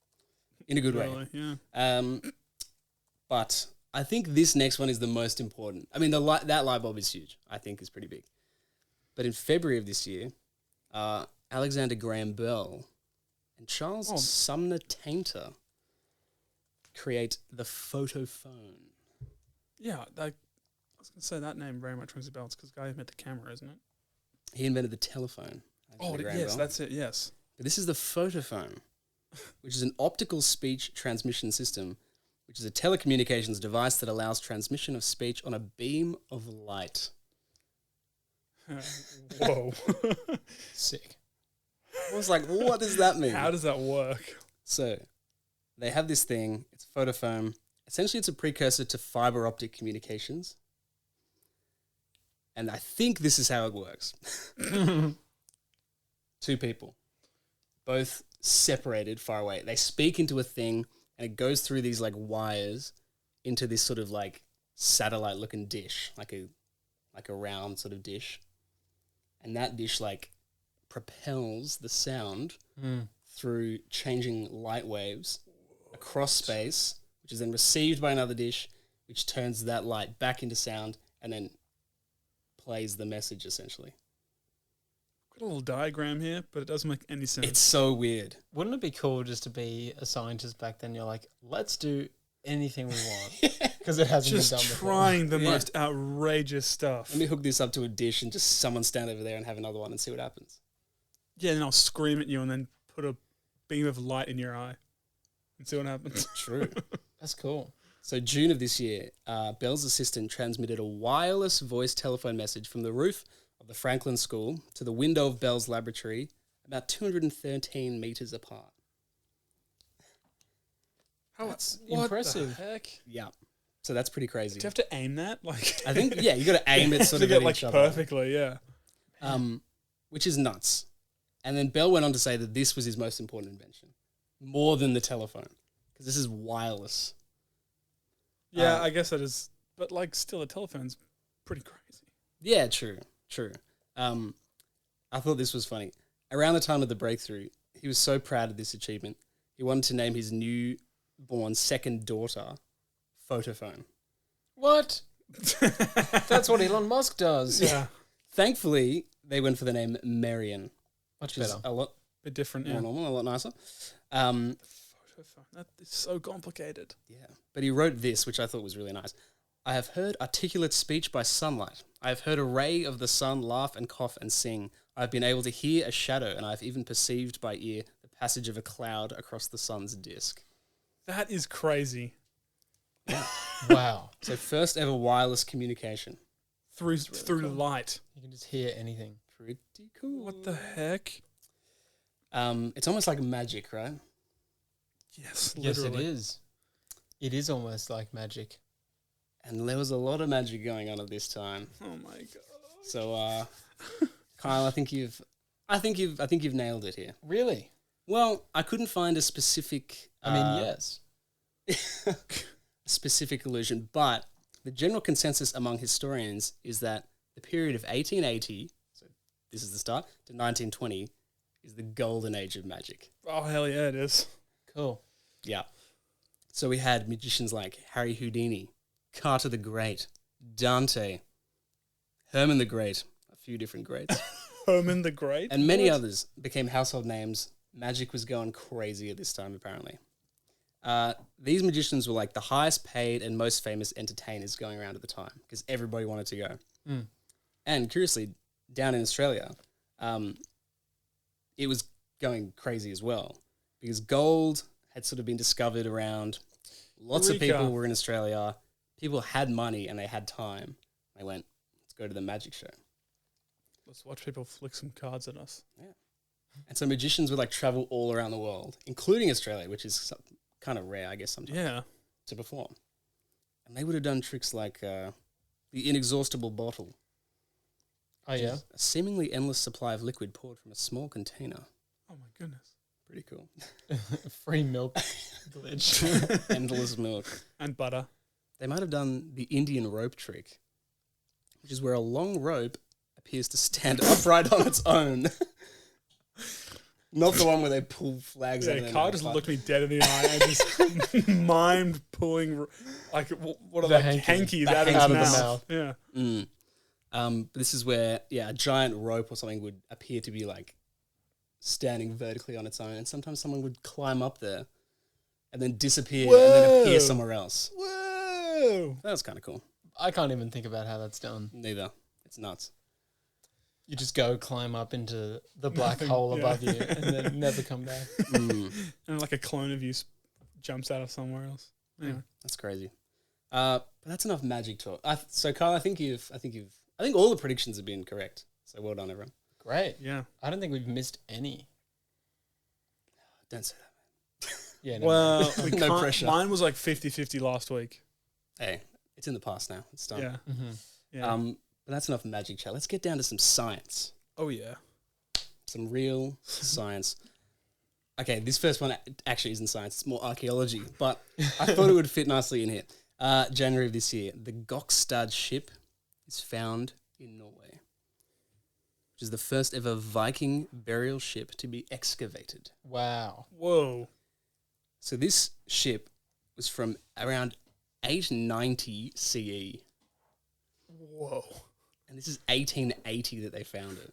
in a good way. Really, yeah. But I think this next one is the most important. I mean, that light bulb is huge. I think is pretty big. But in February of this year, Alexander Graham Bell and Charles Sumner Tainter create the photophone. Yeah, I was going to say that name very much rings a bell. It's because the guy who made the camera, isn't it? He invented the telephone. Alexander Graham yes, Bell. that's it, yes. But this is the photophone, which is an optical speech transmission system, which is a telecommunications device that allows transmission of speech on a beam of light. Whoa. Sick. I was like, what does that mean? How does that work? So they have this thing, it's photophone. Essentially, it's a precursor to fiber optic communications. And I think this is how it works. Two people, both separated far away. They speak into a thing and it goes through these like wires into this sort of like satellite looking dish, like a round sort of dish. And that dish like propels the sound through changing light waves across space, which is then received by another dish, which turns that light back into sound and then plays the message essentially. Got a little diagram here, but it doesn't make any sense. It's so weird. Wouldn't it be cool just to be a scientist back then? You're like, let's do anything we want because it hasn't just been done before. trying the Yeah. most outrageous stuff. Let me hook this up to a dish and just someone stand over there and have another one and see what happens. Yeah, and I'll scream at you and then put a beam of light in your eye and see what happens. True. That's cool. So June of this year, Bell's assistant transmitted a wireless voice telephone message from the roof of the Franklin School to the window of Bell's laboratory about 213 meters apart. That's What impressive. the heck? Yeah. So that's pretty crazy. Do you have to aim that? Like, I think, yeah, you got to aim it sort to of get at like each other. perfectly. Yeah. Which is nuts. And then Bell went on to say that this was his most important invention, more than the telephone, because this is wireless. Yeah, I guess that is. But like, still, a telephone's pretty crazy. Yeah, true. I thought this was funny. Around the time of the breakthrough, he was so proud of this achievement, he wanted to name his newborn second daughter Photophone. What? That's what Elon Musk does. Yeah, Thankfully, they went for the name Marion, Much which is better. a lot bit different. more Yeah. normal, a lot nicer. Photophone. That is so complicated. Yeah. But he wrote this, which I thought was really nice. I have heard articulate speech by sunlight. I have heard a ray of the sun laugh and cough and sing. I have been able to hear a shadow, and I have even perceived by ear the passage of a cloud across the sun's disk. That is crazy. Wow. So first ever wireless communication. Through light. You can just hear anything. Pretty cool. What the heck? It's almost like magic, right? Yes, Yes, literally. it is. It is almost like magic. And there was a lot of magic going on at this time. Oh my god. So, Kyle, I think you've nailed it here. Really? Well, I couldn't find a specific. I mean, yes. a specific illusion, but the general consensus among historians is that the period of 1880, so this is the start, to 1920 is the golden age of magic. Oh hell yeah, it is. Cool. Yeah. So we had magicians like Harry Houdini, Carter the Great, Dante, Herman the Great, a few different greats, Herman the Great. and many What? others became household names. Magic was going crazy at this time, apparently. These magicians were like the highest paid and most famous entertainers going around at the time because everybody wanted to go. Mm. And curiously, down in Australia, it was going crazy as well because gold had sort of been discovered around Lots of Eureka. people were in Australia. People had money and they had time. They went, let's go to the magic show. Let's watch people flick some cards at us. And so magicians would like travel all around the world, including Australia, which is kind of rare, I guess, sometimes, Yeah. to perform. And they would have done tricks like the inexhaustible bottle. Oh, yeah. A seemingly endless supply of liquid poured from a small container. Oh my goodness. Pretty cool. Free milk glitch. Endless milk. And butter. They might have done the Indian rope trick, which is where a long rope appears to stand upright on its own. Not the one where they pull flags out of Yeah, their Carl mouth, just but- looked me dead in the eye and just mimed pulling, like, what are The they? hanky. Hankies The out of hanky. his Out of the mouth. Yeah. This is where, a giant rope or something would appear to be like standing vertically on its own, and sometimes someone would climb up there and then disappear and then appear Whoa. somewhere else. Whoa. That was kind of cool. I can't even think about how that's done. Neither. It's nuts. You just go climb up into the black Nothing, hole yeah. above you and then never come back. And like a clone of you jumps out of somewhere else. Anyway. That's crazy. But that's enough magic talk. So Carl, I think all the predictions have been correct. So well done, everyone. Great. Yeah. I don't think we've missed any. Don't say that. Yeah. No, Well, we No can't, pressure. mine was like 50-50 last week. Hey, it's in the past now. It's done. Yeah. Mm-hmm. Yeah. But that's enough magic chat. Let's get down to some science. Oh, yeah. Some real science. Okay, this first one actually isn't science. It's more archaeology. But I thought it would fit nicely in here. January of this year, the Gokstad ship is found in Norway, which is the first ever Viking burial ship to be excavated. Wow. Whoa. So this ship was from around 890 CE. Whoa. And this is 1880 that they found it.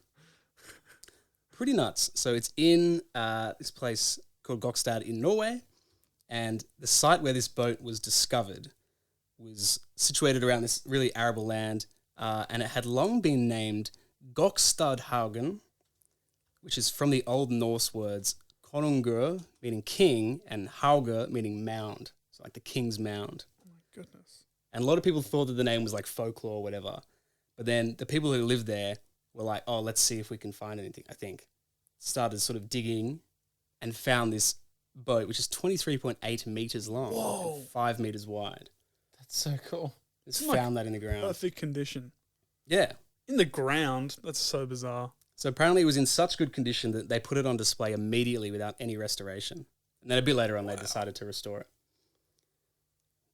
Pretty nuts. So it's in this place called Gokstad in Norway, and the site where this boat was discovered was situated around this really arable land, and it had long been named Gokstadhaugen, which is from the Old Norse words konungur, meaning king, and hauger, meaning mound. So like the king's mound. Oh, my goodness. And a lot of people thought that the name was like folklore or whatever. But then the people who lived there were like, oh, let's see if we can find anything, I think. Started sort of digging and found this boat, which is 23.8 meters long Whoa. and 5 meters wide. That's so cool. Just It's like found that in the ground. Perfect condition. Yeah. In the ground? That's so bizarre. So apparently it was in such good condition that they put it on display immediately without any restoration. And then a bit later on, they decided to restore it.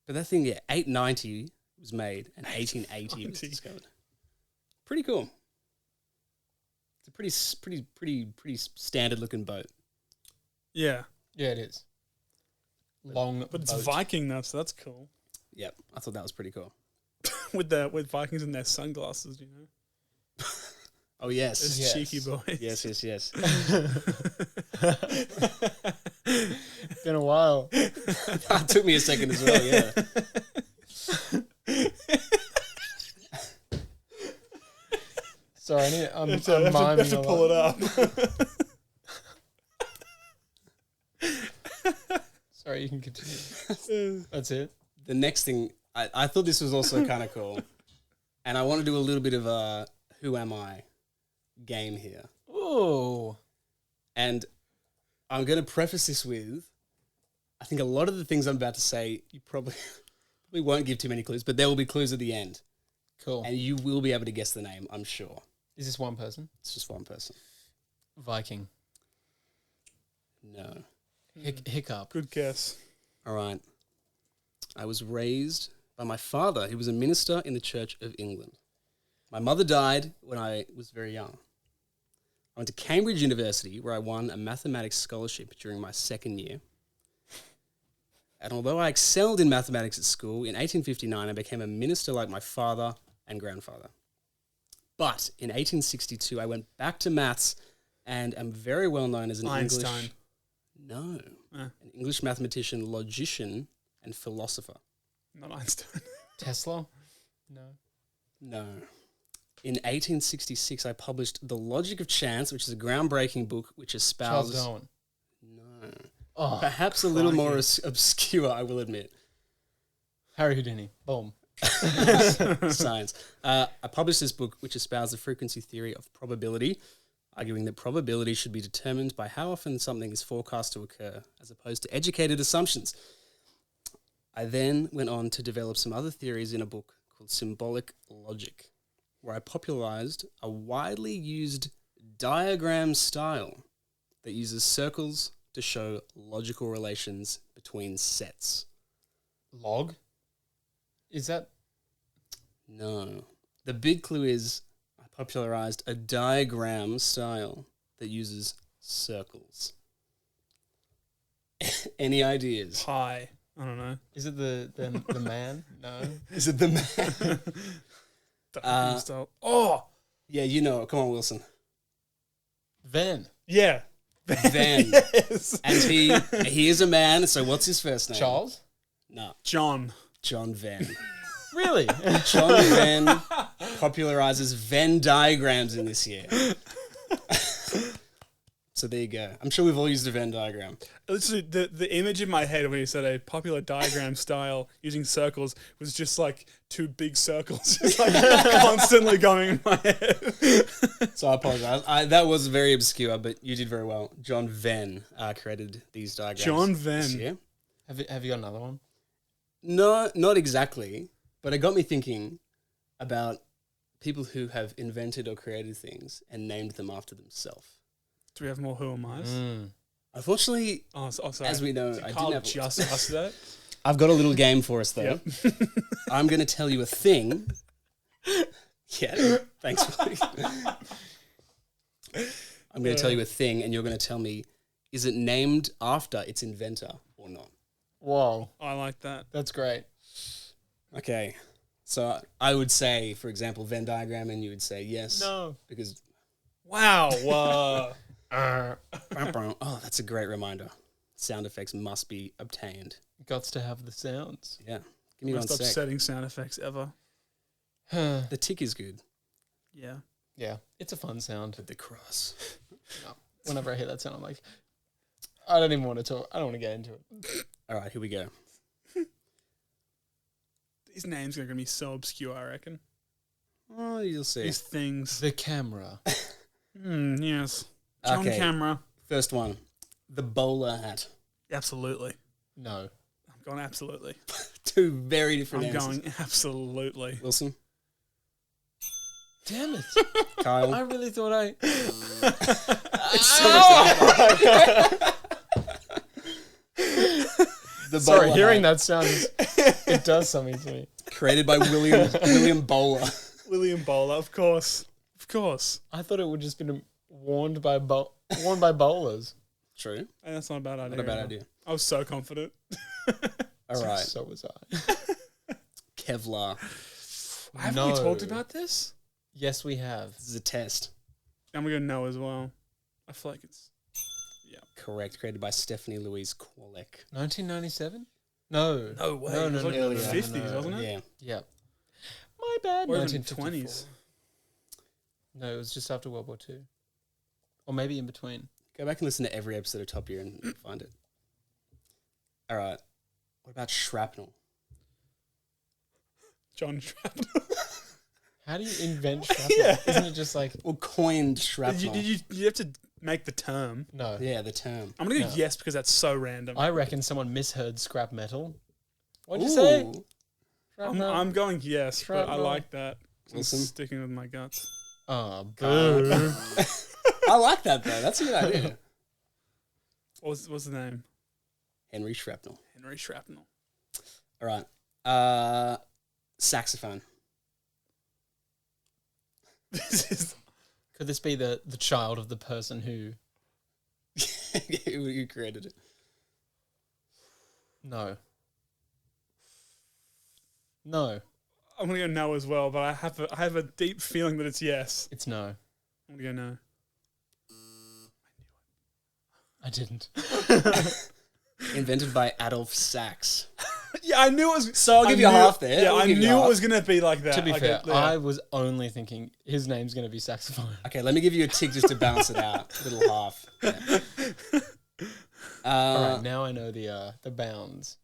But that thing, 890 was made and 1880 was 890. discovered. Pretty cool. It's a pretty standard looking boat. Yeah. Yeah, it is. Long But it's boat. Viking though, so that's cool. Yep, I thought that was pretty cool. with Vikings and their sunglasses, you know. Oh yes, Those Yes. cheeky boys. yes. Been a while. It took me a second as well. Yeah. Sorry, I'm I have to miming pull it up. Sorry, you can continue. That's it. The next thing, I thought this was also kind of cool, and I want to do a little bit of a "Who am I?" game here. Oh, And I'm going to preface this with, I think a lot of the things I'm about to say, you probably won't give too many clues, but there will be clues at the end. cool. And you will be able to guess the name, I'm sure. Is this one person? It's just one person. Viking. No. Hiccup. Good guess. All right. I was raised by my father, who was a minister in the Church of England. My mother died when I was very young. I went to Cambridge University, where I won a mathematics scholarship during my second year. And although I excelled in mathematics at school, in 1859 I became a minister like my father and grandfather. But in 1862 I went back to maths and am very well known as an Einstein. an Ah. English mathematician, logician, and philosopher. Not Einstein. Tesla? No. No. In 1866 I published The Logic of Chance, which is a groundbreaking book which Charles espouses... Darwin. No. Oh, Perhaps a little more crikey. obscure, I will admit. Harry Houdini. Boom. Science. I published this book, which espoused the frequency theory of probability, arguing that probability should be determined by how often something is forecast to occur, as opposed to educated assumptions. I then went on to develop some other theories in a book called Symbolic Logic, where I popularized a widely used diagram style that uses circles to show logical relations between sets. Log? Is that... No. The big clue is I popularized a diagram style that uses circles. Any ideas? Pi. I don't know. Is it the man? No. Is it the man? Diagram style. Oh! Yeah, you know it. Come on, Wilson. Venn. Yeah. Van. Yes. And he is a man, so what's his first name? Charles? No. John. John Venn. Really? John Venn popularizes Venn diagrams in this year. So there you go. I'm sure we've all used a Venn diagram. Literally, the image in my head when you said a popular diagram style using circles was just like two big circles just like constantly going in my head. So I apologize. That was very obscure, but you did very well. John Venn created these diagrams. John this Venn. year. Have you got another one? No, not exactly. But it got me thinking about people who have invented or created things and named them after themselves. Do we have more Who Am I's? Unfortunately, Sorry. as we know, Did I Carl didn't have just ask that. I've got a little game for us, though. Yep. I'm going to tell you a thing. Yeah, thanks. I'm going to tell you a thing, and you're going to tell me, is it named after its inventor or not? Whoa. I like that. That's great. Okay. So I would say, for example, Venn diagram, and you would say yes. No. Because, Wow. oh, that's a great reminder. Sound effects must be obtained. Gots to have the sounds. Yeah. Give me Most one sec. upsetting sound effects ever. The tick is good. Yeah. Yeah, it's a fun sound. But the cross. No. Whenever I hear that sound, I'm like, I don't even want to talk. I don't want to get into it. All right, here we go. These names are going to be so obscure, I reckon. Oh, you'll see. These things. The camera. Yes. John Okay. Camera. First one. The bowler hat. Absolutely. No. I'm going absolutely. Two very different I'm answers. going absolutely. Wilson? Damn it. Kyle? I really thought I... The Sorry, bowler hearing hat, that sound, it does something to me. created by William Bowler. William Bowler, of course. Of course. I thought it would just been worn by bowlers. True. And that's not a bad idea. Not a bad either. idea. I was so confident. All right. So was I. Kevlar. Haven't we talked about this? Yes, we have. This is a test. I'm going to know as well. I feel like it's... Correct. Created by Stephanie Louise Korlek. 1997? No. No way. No, It was no, like no, in the no, 50s, no. wasn't it? Yeah. Yeah. My bad. Or even 1954. 20s. No, it was just after World War II. Or maybe in between. Go back and listen to every episode of Top Gear and find it. All right. What about shrapnel? John Shrapnel. How do you invent shrapnel? Yeah. Isn't it just like... Or coined shrapnel? You have to make the term. No. Yeah, the term. I'm going to go No. yes because that's so random. I reckon someone misheard scrap metal. What'd you say? Ooh. I'm going yes, but I Shrapnel. like that. I'm Wilson? sticking with my guts. Oh, boo. I like that, though. That's a good idea. What's the name? Henry Shrapnel. Henry Shrapnel. All right. Saxophone. This is Could this be the child of the person who... Who created it? No. No. I'm gonna go no as well, but I have a deep feeling that it's yes. It's no. I'm gonna go no. I didn't. Invented by Adolf Sax. Yeah, I knew it was. So I'll give you a half there. Yeah, We'll I give you knew half. it was gonna be like that. To be Like fair, yeah. I was only thinking his name's going to be saxophone. Okay, let me give you a tick just to balance it out. A little half. Yeah. All right, now I know the bounds.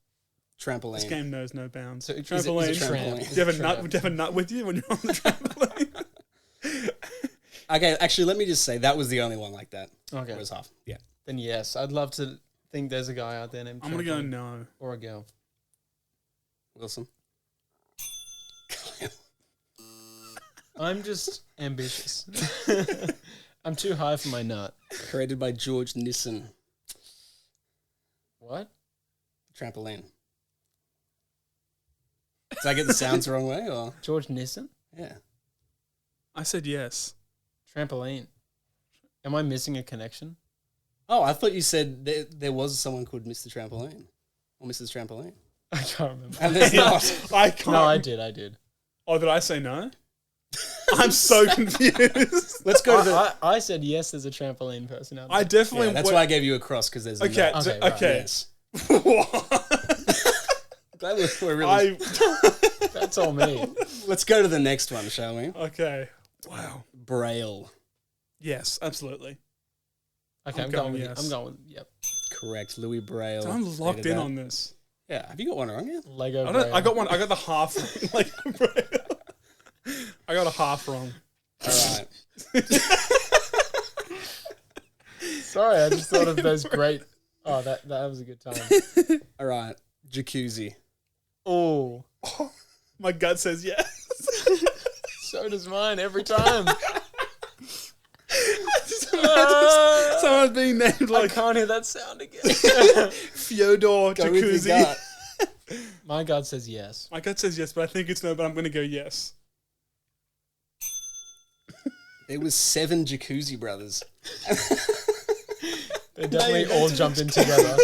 Trampoline. This game knows no bounds. So is Trampoline. it a tramp? Trampoline. Do you have a nut with you when you're on the trampoline? Okay, actually, let me just say that was the only one like that. Okay. It was half. Yeah. Then yes, I'd love to think there's a guy out there named I'm gonna go Trampoline. no. Or a girl. Wilson. I'm just ambitious. I'm too high for my nut. Created by George Nissen. What? Trampoline. Did I get the sounds the wrong way, or? George Nissen? Yeah. I said yes. Trampoline. Am I missing a connection? Oh, I thought you said there was someone called Mr. Trampoline. Or Mrs. Trampoline. I can't remember. And there's not. I can't. No, I did. Oh, did I say no? I'm so confused. Let's go to the... I said yes, there's a trampoline person out there. I definitely. Yeah, that's why I gave you a cross, because there's Okay. no. Okay, right. Okay. Yes. What? Glad we're really... That's all me. Let's go to the next one, shall we? Okay. Wow. Braille. Yes, absolutely. Okay, I'm I'm going going with yes. I'm going with yep. Correct. Louis Braille. So I'm locked created in that. on this. Yeah. Have you got one wrong yet? Lego. I got one. I got the half. Like, I got a half wrong. All right. Sorry, I just thought of those great. Oh, that was a good time. All right. Jacuzzi. Oh, My gut says yes. so does mine every time. Someone's being named I like can't hear that sound again. Fyodor Go with your Jacuzzi. gut. My gut says yes. My gut says yes, but I think it's no. But I'm going to go yes. There was 7 Jacuzzi brothers. They definitely all jumped in together.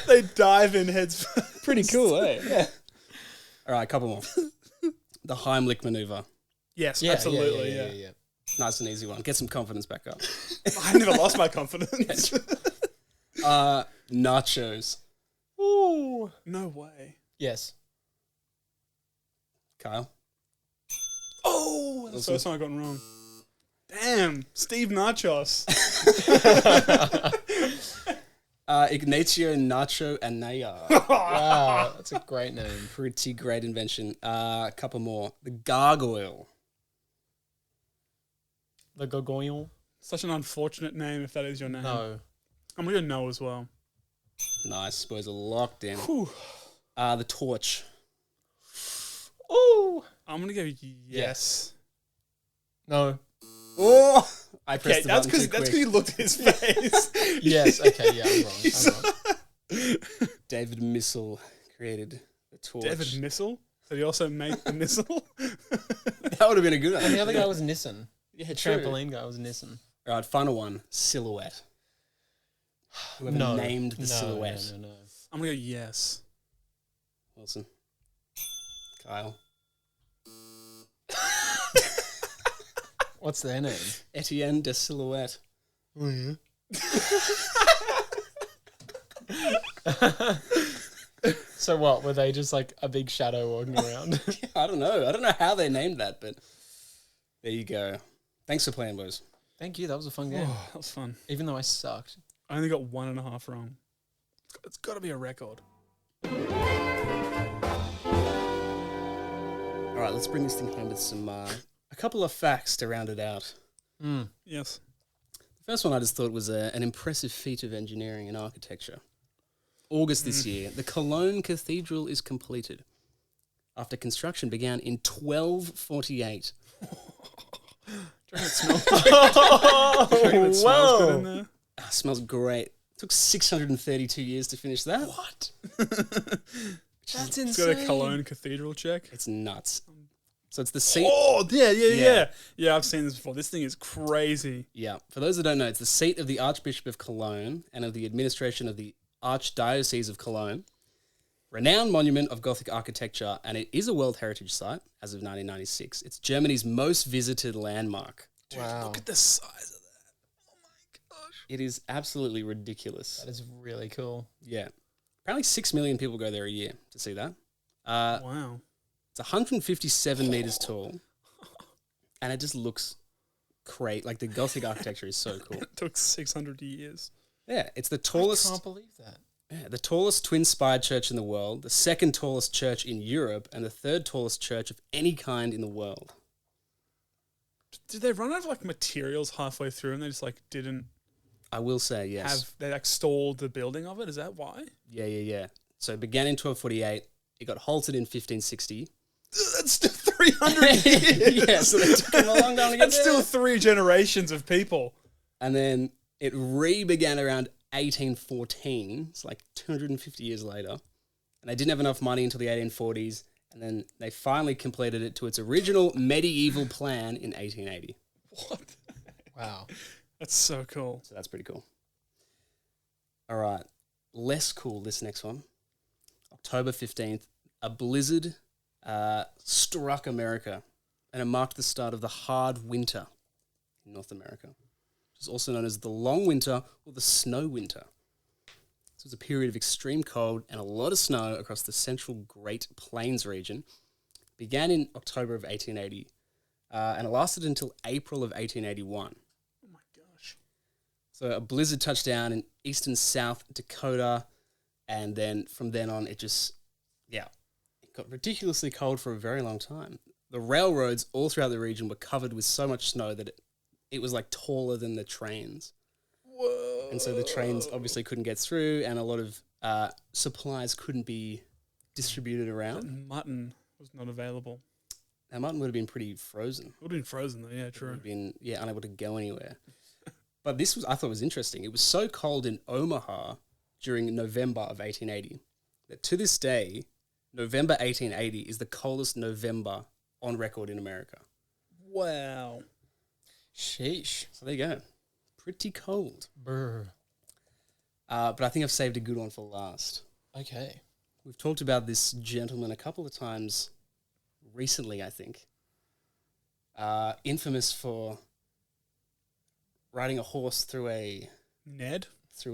They dive in heads. Pretty cool, eh? Yeah. All right, couple more. The Heimlich maneuver. Yes, Yeah, absolutely. yeah. Nice and easy one. Get some confidence back up. I never lost my confidence. Nachos. Ooh. No way. Yes. Kyle. Oh, that's the first one I got wrong. Damn, Steve Nachos. Ignacio Nacho Anaya. Wow, that's a great name. Pretty great invention. A couple more. The gargoyle. The Gargoyle? Such an unfortunate name if that is your name. No. I'm going to go no as well. Nice. Boys are locked in. Whew. The torch. Ooh. I'm going to go yes. No. Oh! I Okay, pressed the that's button because too quick. you looked at his face. Yes. Okay. Yeah, I'm wrong. David Missile created the torch. David Missile? Did he also make the missile? That would have been a good one. And the other guy was Nissen. Yeah, The true. trampoline guy was Nissen. All right, final one. Silhouette. Whoever No. named the No, silhouette. No. I'm going to go yes. Wilson. Kyle. What's their name? Etienne de Silhouette. Oh, yeah. So what? Were they just like a big shadow walking around? I don't know. I don't know how they named that, but there you go. Thanks for playing, boys. Thank you. That was a fun game. Oh, that was fun. Even though I sucked. I only got 1.5 wrong. It's got to be a record. All right, let's bring this thing home with some a couple of facts to round it out. Mm. Yes. The first one I just thought was an impressive feat of engineering and architecture. August this year, the Cologne Cathedral is completed after construction began in 1248. Do you reckon it smells, do you reckon it smells good in there? Smells great. Took 632 years to finish that. What? It's That's insane. got a Cologne Cathedral check. It's nuts. So it's the seat. Oh, yeah. Yeah. Yeah, I've seen this before. This thing is crazy. Yeah. For those that don't know, it's the seat of the Archbishop of Cologne and of the administration of the Archdiocese of Cologne. Renowned monument of Gothic architecture, and it is a World Heritage Site as of 1996. It's Germany's most visited landmark. Dude, Wow. look at the size of that. Oh my gosh. It is absolutely ridiculous. That is really cool. Yeah. Apparently 6 million people go there a year to see that. Wow. It's 157 meters tall, and it just looks great. Like, the Gothic architecture is so cool. It took 600 years. Yeah, it's the I tallest. can't believe that. Yeah, the tallest twin-spired church in the world, the second tallest church in Europe, and the third tallest church of any kind in the world. Did they run out of like materials halfway through and they just like didn't I will say, yes. they like stalled the building of it? Is that why? Yeah. So it began in 1248. It got halted in 1560. That's still 300 years. Yeah, so it took them a long time to get That's there. still 3 generations of people. And then it re-began around 1814. It's like 250 years later. And they didn't have enough money until the 1840s. And then they finally completed it to its original medieval plan in 1880. What? Wow. That's so cool. So that's pretty cool. All right. Less cool, this next one. October 15th, a blizzard struck America, and it marked the start of the hard winter in North America. It's also known as the long winter or the snow winter. This was a period of extreme cold and a lot of snow across the central Great Plains region. It began in October of 1880, and it lasted until April of 1881. Oh my gosh. So a blizzard touched down in eastern South Dakota, and then from then on, it got ridiculously cold for a very long time. The railroads all throughout the region were covered with so much snow that it was like taller than the trains. Whoa. And so the trains obviously couldn't get through, and a lot of supplies couldn't be distributed around. And mutton was not available. Now, mutton would have been pretty frozen. It would have been frozen though, yeah, Would true. have been, unable to go anywhere. But this I thought was interesting. It was so cold in Omaha during November of 1880 that to this day, November 1880 is the coldest November on record in America. Wow. Sheesh. So there you go. Pretty cold. Brr. But I think I've saved a good one for last. Okay. We've talked about this gentleman a couple of times recently, I think. Infamous for riding a horse through a Ned?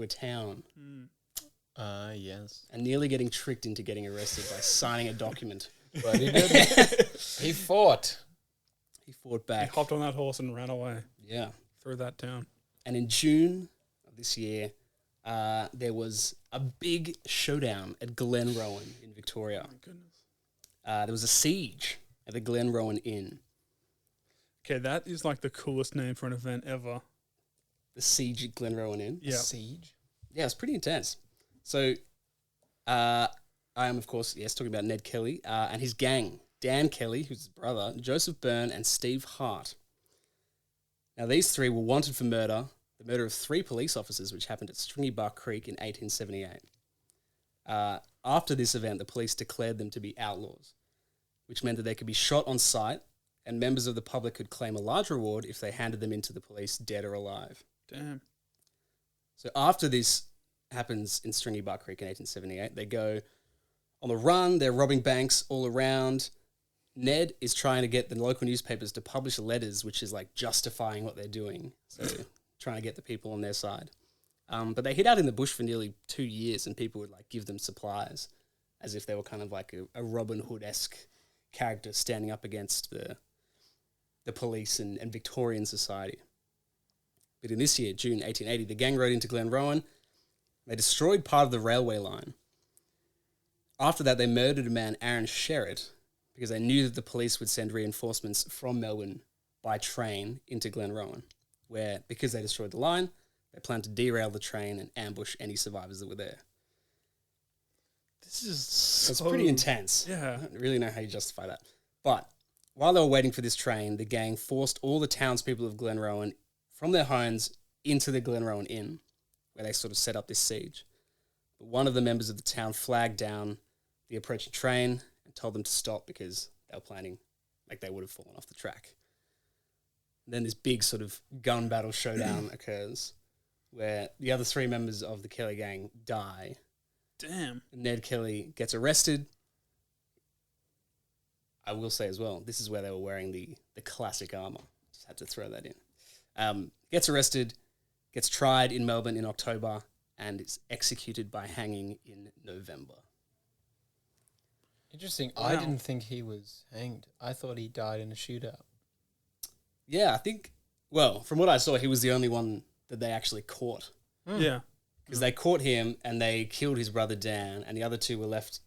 town Yes. and nearly getting tricked into getting arrested by signing a document. But he did. He fought. He fought He back. hopped on that horse and ran away Yeah. through that town. And in June of this year, there was a big showdown at Glenrowan in Victoria. Oh my goodness. There was a siege at the Glenrowan Inn. Okay, that is like the coolest name for an event ever. The siege at Glenrowan Inn. Yeah. Siege. Yeah, it's pretty intense. So, I am, of course, talking about Ned Kelly and his gang. Dan Kelly, who's his brother, Joseph Byrne, and Steve Hart. Now, these three were wanted for murder, the murder of 3 police officers, which happened at Stringy Bark Creek in 1878. After this event, the police declared them to be outlaws, which meant that they could be shot on sight, and members of the public could claim a large reward if they handed them into the police dead or alive. Damn. So after this happens in Stringy Bark Creek in 1878, they go on the run, they're robbing banks all around. Ned is trying to get the local newspapers to publish letters, which is like justifying what they're doing. So trying to get the people on their side. But they hid out in the bush for nearly 2 years, and people would like give them supplies as if they were kind of like a Robin Hood-esque character standing up against the police and Victorian society. But in this year, June 1880, the gang rode into Glenrowan. They destroyed part of the railway line. After that, they murdered a man, Aaron Sherritt, because they knew that the police would send reinforcements from Melbourne by train into Glenrowan, where, because they destroyed the line, they planned to derail the train and ambush any survivors that were there. This is So it's so pretty intense. Yeah. I don't really know how you justify that. But while they were waiting for this train, the gang forced all the townspeople of Glenrowan from their homes into the Glenrowan Inn, where they sort of set up this siege. But one of the members of the town flagged down the approaching train and told them to stop because they were planning, like they would have fallen off the track. And then this big sort of gun battle showdown occurs where the other 3 members of the Kelly gang die. Damn. Ned Kelly gets arrested. I will say as well, this is where they were wearing the classic armor. Just had to throw that in. Gets arrested, gets tried in Melbourne in October, and is executed by hanging in November. Interesting. Wow. I didn't think he was hanged. I thought he died in a shootout. Yeah, I think, well, from what I saw, he was the only one that they actually caught. Yeah. because they caught him and they killed his brother Dan, and the other two were left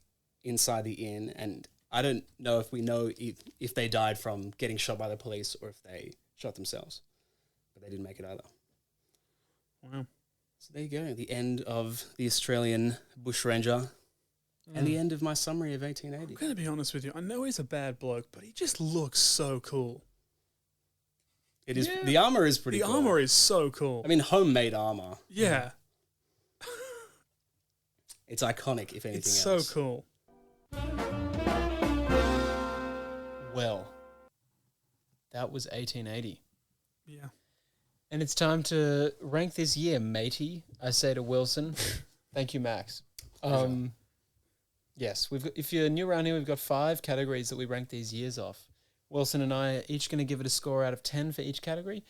inside the inn. And I don't know if we know if they died from getting shot by the police or if they shot themselves, but they didn't make it either. Wow. So there you go, the end of the Australian bushranger and the end of my summary of 1880. I'm going to be honest with you. I know he's a bad bloke, but he just looks so cool. It is. The armor is pretty cool. The armor is so cool. I mean, homemade armor. Yeah. It's iconic, if anything It's else. so cool. Well, that was 1880. Yeah. And it's time to rank this year, matey. I say to Wilson. Thank you, Max. Yes, if you're new around here, we've got 5 categories that we rank these years off. Wilson and I are each going to give it a score out of 10 for each category.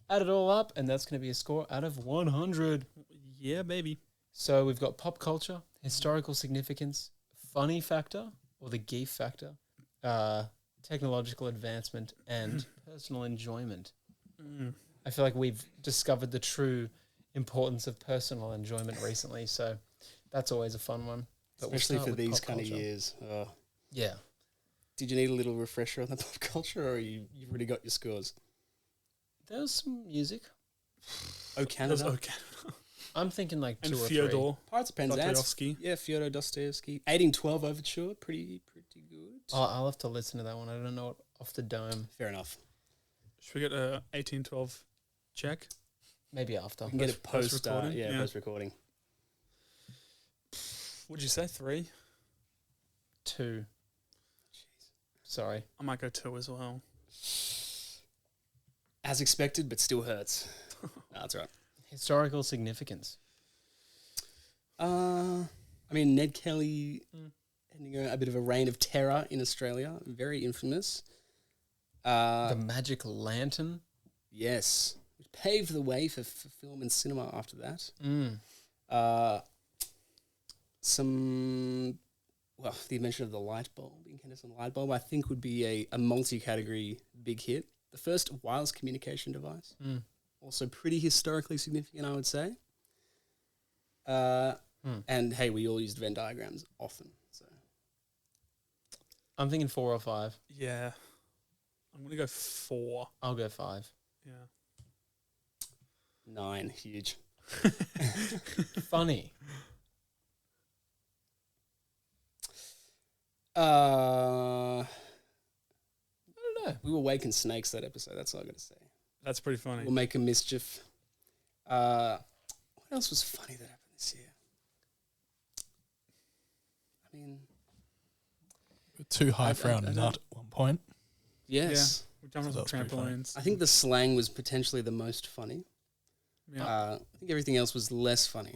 Add it all up, and that's going to be a score out of 100. Yeah, baby. So we've got pop culture, historical significance, funny factor, or the geef factor, technological advancement, and personal enjoyment. I feel like we've discovered the true importance of personal enjoyment recently, so that's always a fun one. But Especially we'll for start with these pop kind of culture. years. Yeah. Did you need a little refresher on the pop culture, or you've already got your scores? There's some music. Oh, Canada. Okay. I'm thinking like And 2 or 3. Fyodor. Pirates of Penzance. Dostoevsky. Yeah, Fyodor Dostoevsky. 1812 Overture. Pretty good. I'll have to listen to that one. I don't know it off the dome. Fair enough. Should we get a 1812 check? Maybe after. We can get it post recording? yeah, post recording. Would you say 3? 2. Sorry. I might go 2 as well. As expected, but still hurts. No, that's right. Historical significance. I mean, Ned Kelly ending a bit of a reign of terror in Australia. Very infamous. The Magic Lantern. Yes. Which paved the way for film and cinema after that. The invention of the light bulb, incandescent light bulb, I think would be a multi-category big hit. The first wireless communication device. Also pretty historically significant, I would say. And hey, we all used Venn diagrams often. So I'm thinking 4 or 5. Yeah. I'm going to go 4. I'll go 5. Yeah. 9, huge. Funny. I don't know. We were waking snakes that episode. That's all I got to say. That's pretty funny. We'll make a mischief. What else was funny that happened this year? I mean, Too high I for our don't- nut at one point. yes. We're jumping off That was the pretty funny. trampolines. I think the slang was potentially the most funny. Yeah. I think everything else was less funny.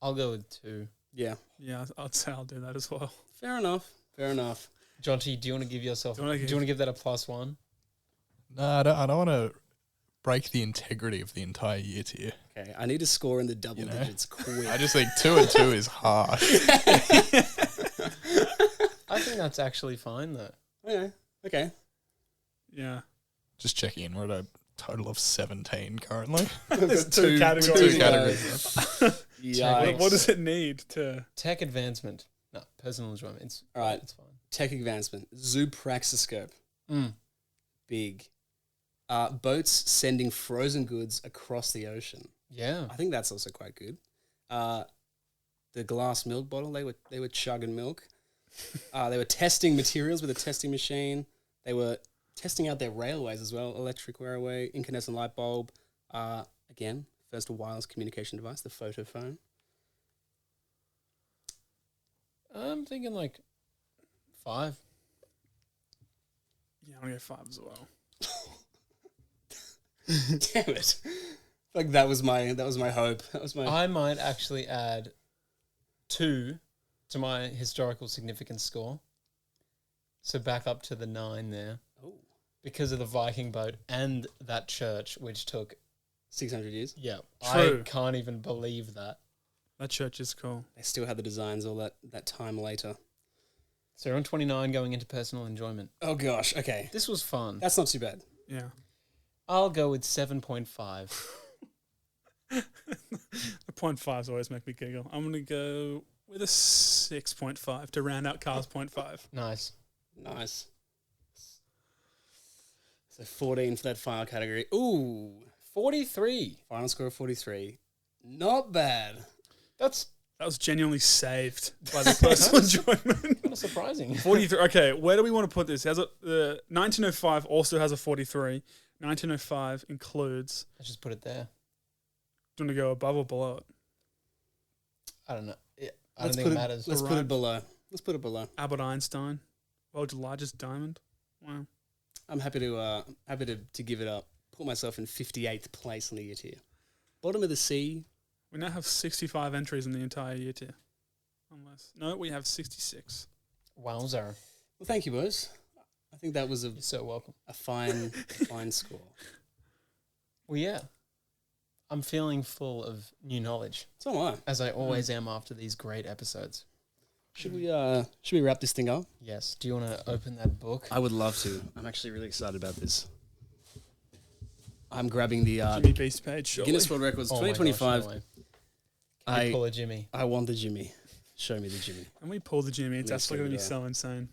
I'll go with 2. Yeah. Yeah, I'd say I'll do that as well. Fair enough. Jonty, do you want to give yourself? Do you wanna Do you want to give that a +1? No, I don't want to break the integrity of the entire year tier. Okay, I need a score in the double You know? digits quick. I just think 2 and 2 is harsh. I think that's actually fine though. Okay. Yeah. Just checking in. We're at a total of 17 currently. There's 2 categories. Two categories. Yikes. What does it need to... Tech advancement. No, personal enjoyment. It's All right. It's fine. Tech advancement. Zoopraxiscope. Mm. Big. Boats sending frozen goods across the ocean. Yeah. I think that's also quite good. The glass milk bottle, they were chugging milk. They were testing materials with a testing machine. They were testing out their railways as well. Electric railway, incandescent light bulb. Again, first wireless communication device, the photophone. I'm thinking like 5. Yeah, I'm going to go 5 as well. Damn it! Like that was my hope. That was my. I might actually add 2 to my historical significance score. So back up to the 9 there. Oh. Because of the Viking boat and that church, which took 600 years. Yeah, True. I can't even believe that. That church is cool. They still had the designs all that time later. So we're on 29 going into personal enjoyment. Oh gosh, okay. This was fun. That's not too bad. Yeah. I'll go with 7.5. The 0.5s always make me giggle. I'm going to go with a 6.5 to round out Carl's 0.5. Nice. Nice. So 14 for that final category. Ooh, 43. final score of 43. Not bad. That's That was genuinely saved by the personal enjoyment. kind of surprising. 43. Okay, where do we want to put this? 1905 also has a 43. 1905 includes. Let's just put it there. Do you want to go above or below it? I don't know. I don't think it matters. Let's put it below. Let's put it below. Albert Einstein, world's largest diamond. Wow. I'm happy to give it up. Put myself in 58th place on the year tier. Bottom of the sea. We now have 65 entries in the entire year tier. No, we have 66. Wowzer. Well, thank you, boys. I think that was You're so welcome. a fine score. Well, yeah. I'm feeling full of new knowledge, So am I. as I always am after these great episodes. Should we wrap this thing up? Yes. Do you want to open that book? I would love to. I'm actually really excited about this. I'm grabbing the Jimmy Beast page, surely. Guinness World Records Oh my gosh, 2025. no way. Can you pull a Jimmy? I want the Jimmy. Show me the Jimmy. And we pull the Jimmy. It's Let's actually going to give be it so insane.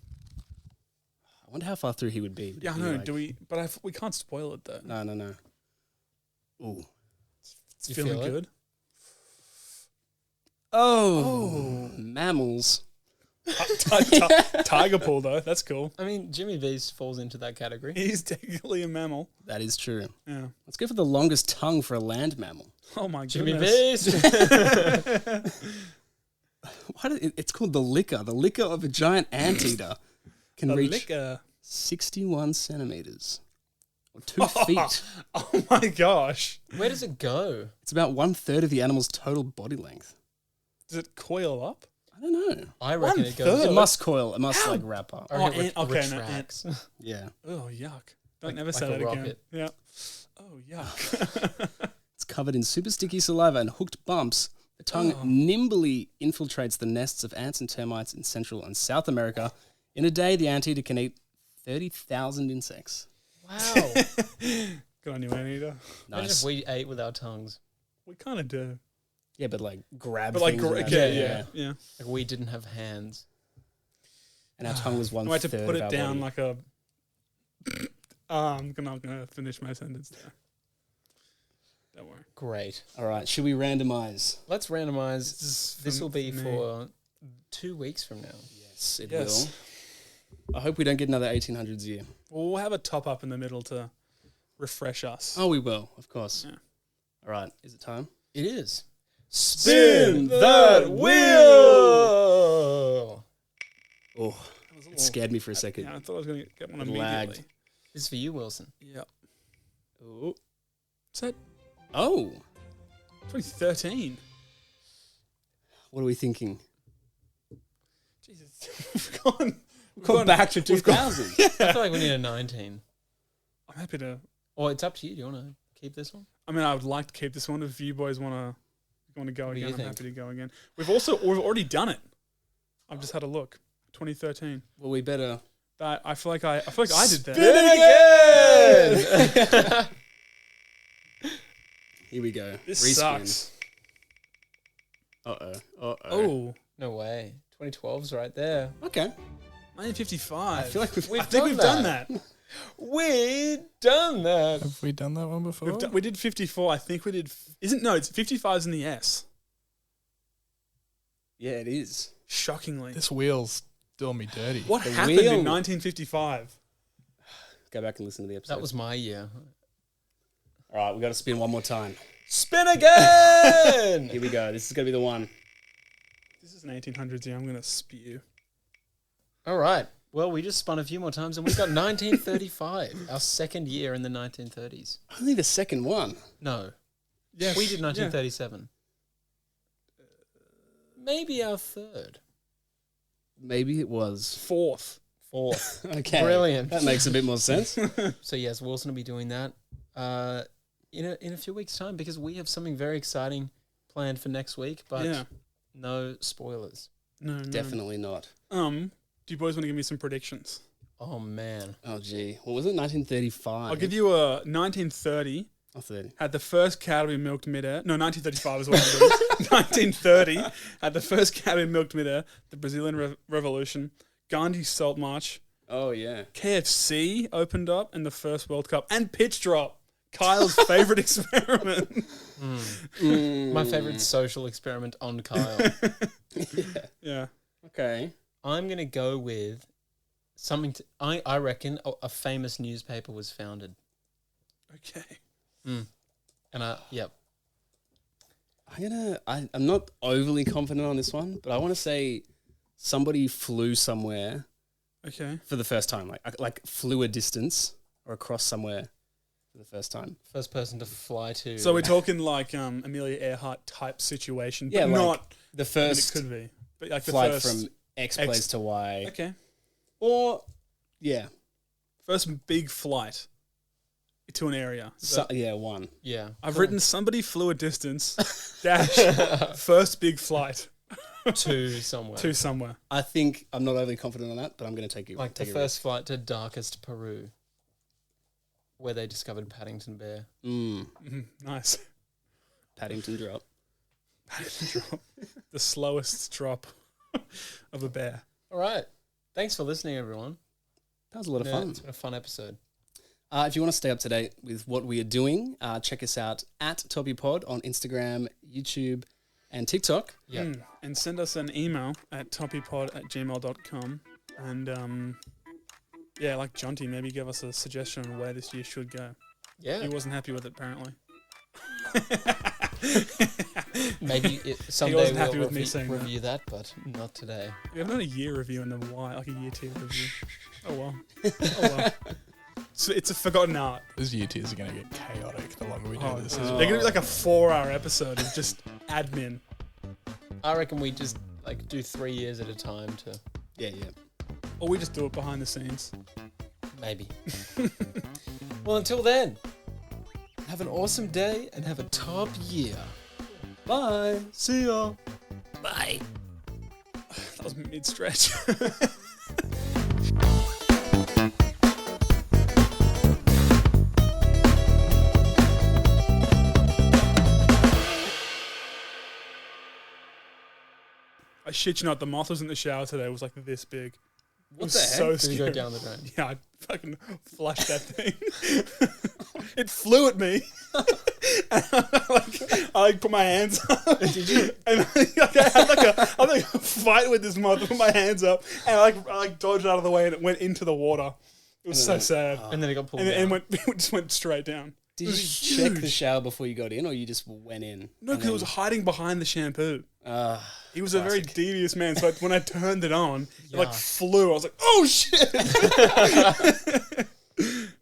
I wonder how far through he would be. Would Yeah, I he be know. like- Do we? But we can't spoil it though. No. Ooh. It's You feeling feel it? good. Oh, mammals. Tiger pool though. That's cool. I mean, Jimmy Beast falls into that category. He's technically a mammal. That is true. Yeah. Let's go for the longest tongue for a land mammal. Oh my Jimmy goodness. Beast. It's called the liquor. The liquor of a giant anteater can The reach liquor. 61 centimeters or 2 feet. Oh my gosh. Where does it go? It's about 1/3 of the animal's total body length. Does it coil up? I don't know. I reckon it 1/3? goes. It must coil. It must like wrap up. I reckon Oh, okay, no, retracts. Yeah. Oh yuck. Don't Like- never say like that a again. rocket. Yeah. Oh yuck. It's covered in super sticky saliva and hooked bumps. The tongue nimbly infiltrates the nests of ants and termites in Central and South America. In a day, the anteater can eat 30,000 insects. Wow. Good on you, Anita. Imagine Nice. if we ate with our tongues. We kind of do. Yeah, but like grab But like, things with our okay, tongue. yeah. Like we didn't have hands. And our tongue was I 1/3 had to put of it our down body. like a. I'm not gonna finish my sentence there. Don't worry. Great. All right, should we randomize? Let's randomize. This will be me. for 2 weeks from now. Yes, it Yes. will. I hope we don't get another 1800s year. Well, we'll have a top up in the middle to refresh us. Oh, we will, of course. Yeah. All right, is it time? It is. Spin that wheel! Oh, it scared me for a second. Yeah, I thought I was going to get one It immediately. lagged. This is for you, Wilson. Yeah. Oh. Is that Oh, 2013? what are we thinking? Jesus. We've gone Go back to we've gone- 2000. I feel like we need a 19. I'm happy to. Or it's up to you. Do you want to keep this one? I mean, I would like to keep this one. If you boys want to go What do you again, I'm think? happy to go again. We've already done it. I've just had a look. 2013. Well, we better. I feel like I did that. again! Here we go. This Respin. sucks. Uh-oh. Oh, No way. 2012's right there. Okay. 1955. I feel like we've I think we've done that. We done that. Have we done that one before? We did 54. I think we did. It's 55's in the S. Yeah, it is. Shockingly. This wheel's doing me dirty. What The happened wheel. in 1955? Go back and listen to the episode. That was my year. All right, we got to spin one more time. Spin again! Here we go. This is going to be the one. This is an 1800s year. I'm going to spew. All right. Well, we just spun a few more times and we got 1935, our second year in the 1930s. Only the second one. No, Yes. we did 1937. Maybe our third. Maybe it was. Fourth. Fourth. Okay. Brilliant. That makes a bit more sense. So yes, Wilson will be doing that in a few weeks' time because we have something very exciting planned for next week, but Yeah. no spoilers. No. Definitely not. Do you boys want to give me some predictions? Oh man. Oh, gee. What was it? 1935. I'll give you a 1930. Oh, 30. Had the first cow to be milked midair. No, 1935 is what it is. 1930 had the first cow to be milked midair. The Brazilian Revolution. Gandhi's Salt March. Oh, yeah. KFC opened up in the first World Cup. And pitch drop. Kyle's favourite experiment. My favorite social experiment on Kyle. Yeah. Okay. I'm going to go with something I reckon a famous newspaper was founded. Okay. And yep. I'm not overly confident on this one, but I want to say somebody flew somewhere Okay. for the first time, like flew a distance or across somewhere for the first time. First person to fly to. So we're talking like Amelia Earhart type situation, but Yeah, like not the I mean, first it could be. But like the flight first from X place to Y. Okay. Or, yeah. First big flight to an area. One. yeah. I've written somebody flew a distance dash first big flight to somewhere. to somewhere. I think I'm not overly confident on that, but I'm going to take it. Like the take first flight to darkest Peru, where they discovered Paddington Bear. Nice. Paddington drop. Drop. The slowest drop of a bear. All right. Thanks for listening, everyone. That was a lot of fun. It's been a fun episode. If you want to stay up to date with what we are doing, check us out at ToppyPod on Instagram, YouTube, and TikTok. Yeah. And send us an email at toppypod@gmail.com. And yeah, like Jonty, maybe give us a suggestion on where this year should go. Yeah. He wasn't happy with it, apparently. Maybe someday wasn't happy we'll with me saying that. review that, but not today. We haven't done a year review in a while, like a year 2 review. Oh well. Oh well. So it's a forgotten art. Those year tiers are going to get chaotic the longer we do this. They're going to be like a 4-hour episode of just admin. I reckon we just like do 3 years at a time to Yeah. Or we just do it behind the scenes. maybe. Well, until then, have an awesome day and have a top year. Bye. See ya. Bye. That was mid-stretch. I shit you not, the moth was in the shower today. It was like this big. What was the heck? so Did you go scary. down the drain? Yeah, I fucking flushed that thing. It flew at me. And I put my hands up. Did you? And I had like a fight with this moth. I put my hands up and I dodged out of the way and it went into the water. It was so sad. And then it got pulled And down. it just went straight down. Did It you was check the huge. shower before you got in, or you just went in? No, because it was hiding behind the shampoo. He was a very classic. devious man. So when I turned it on, it like Yeah. flew. I was like, oh shit.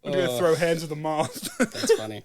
I'm going to throw hands with the moth. That's funny.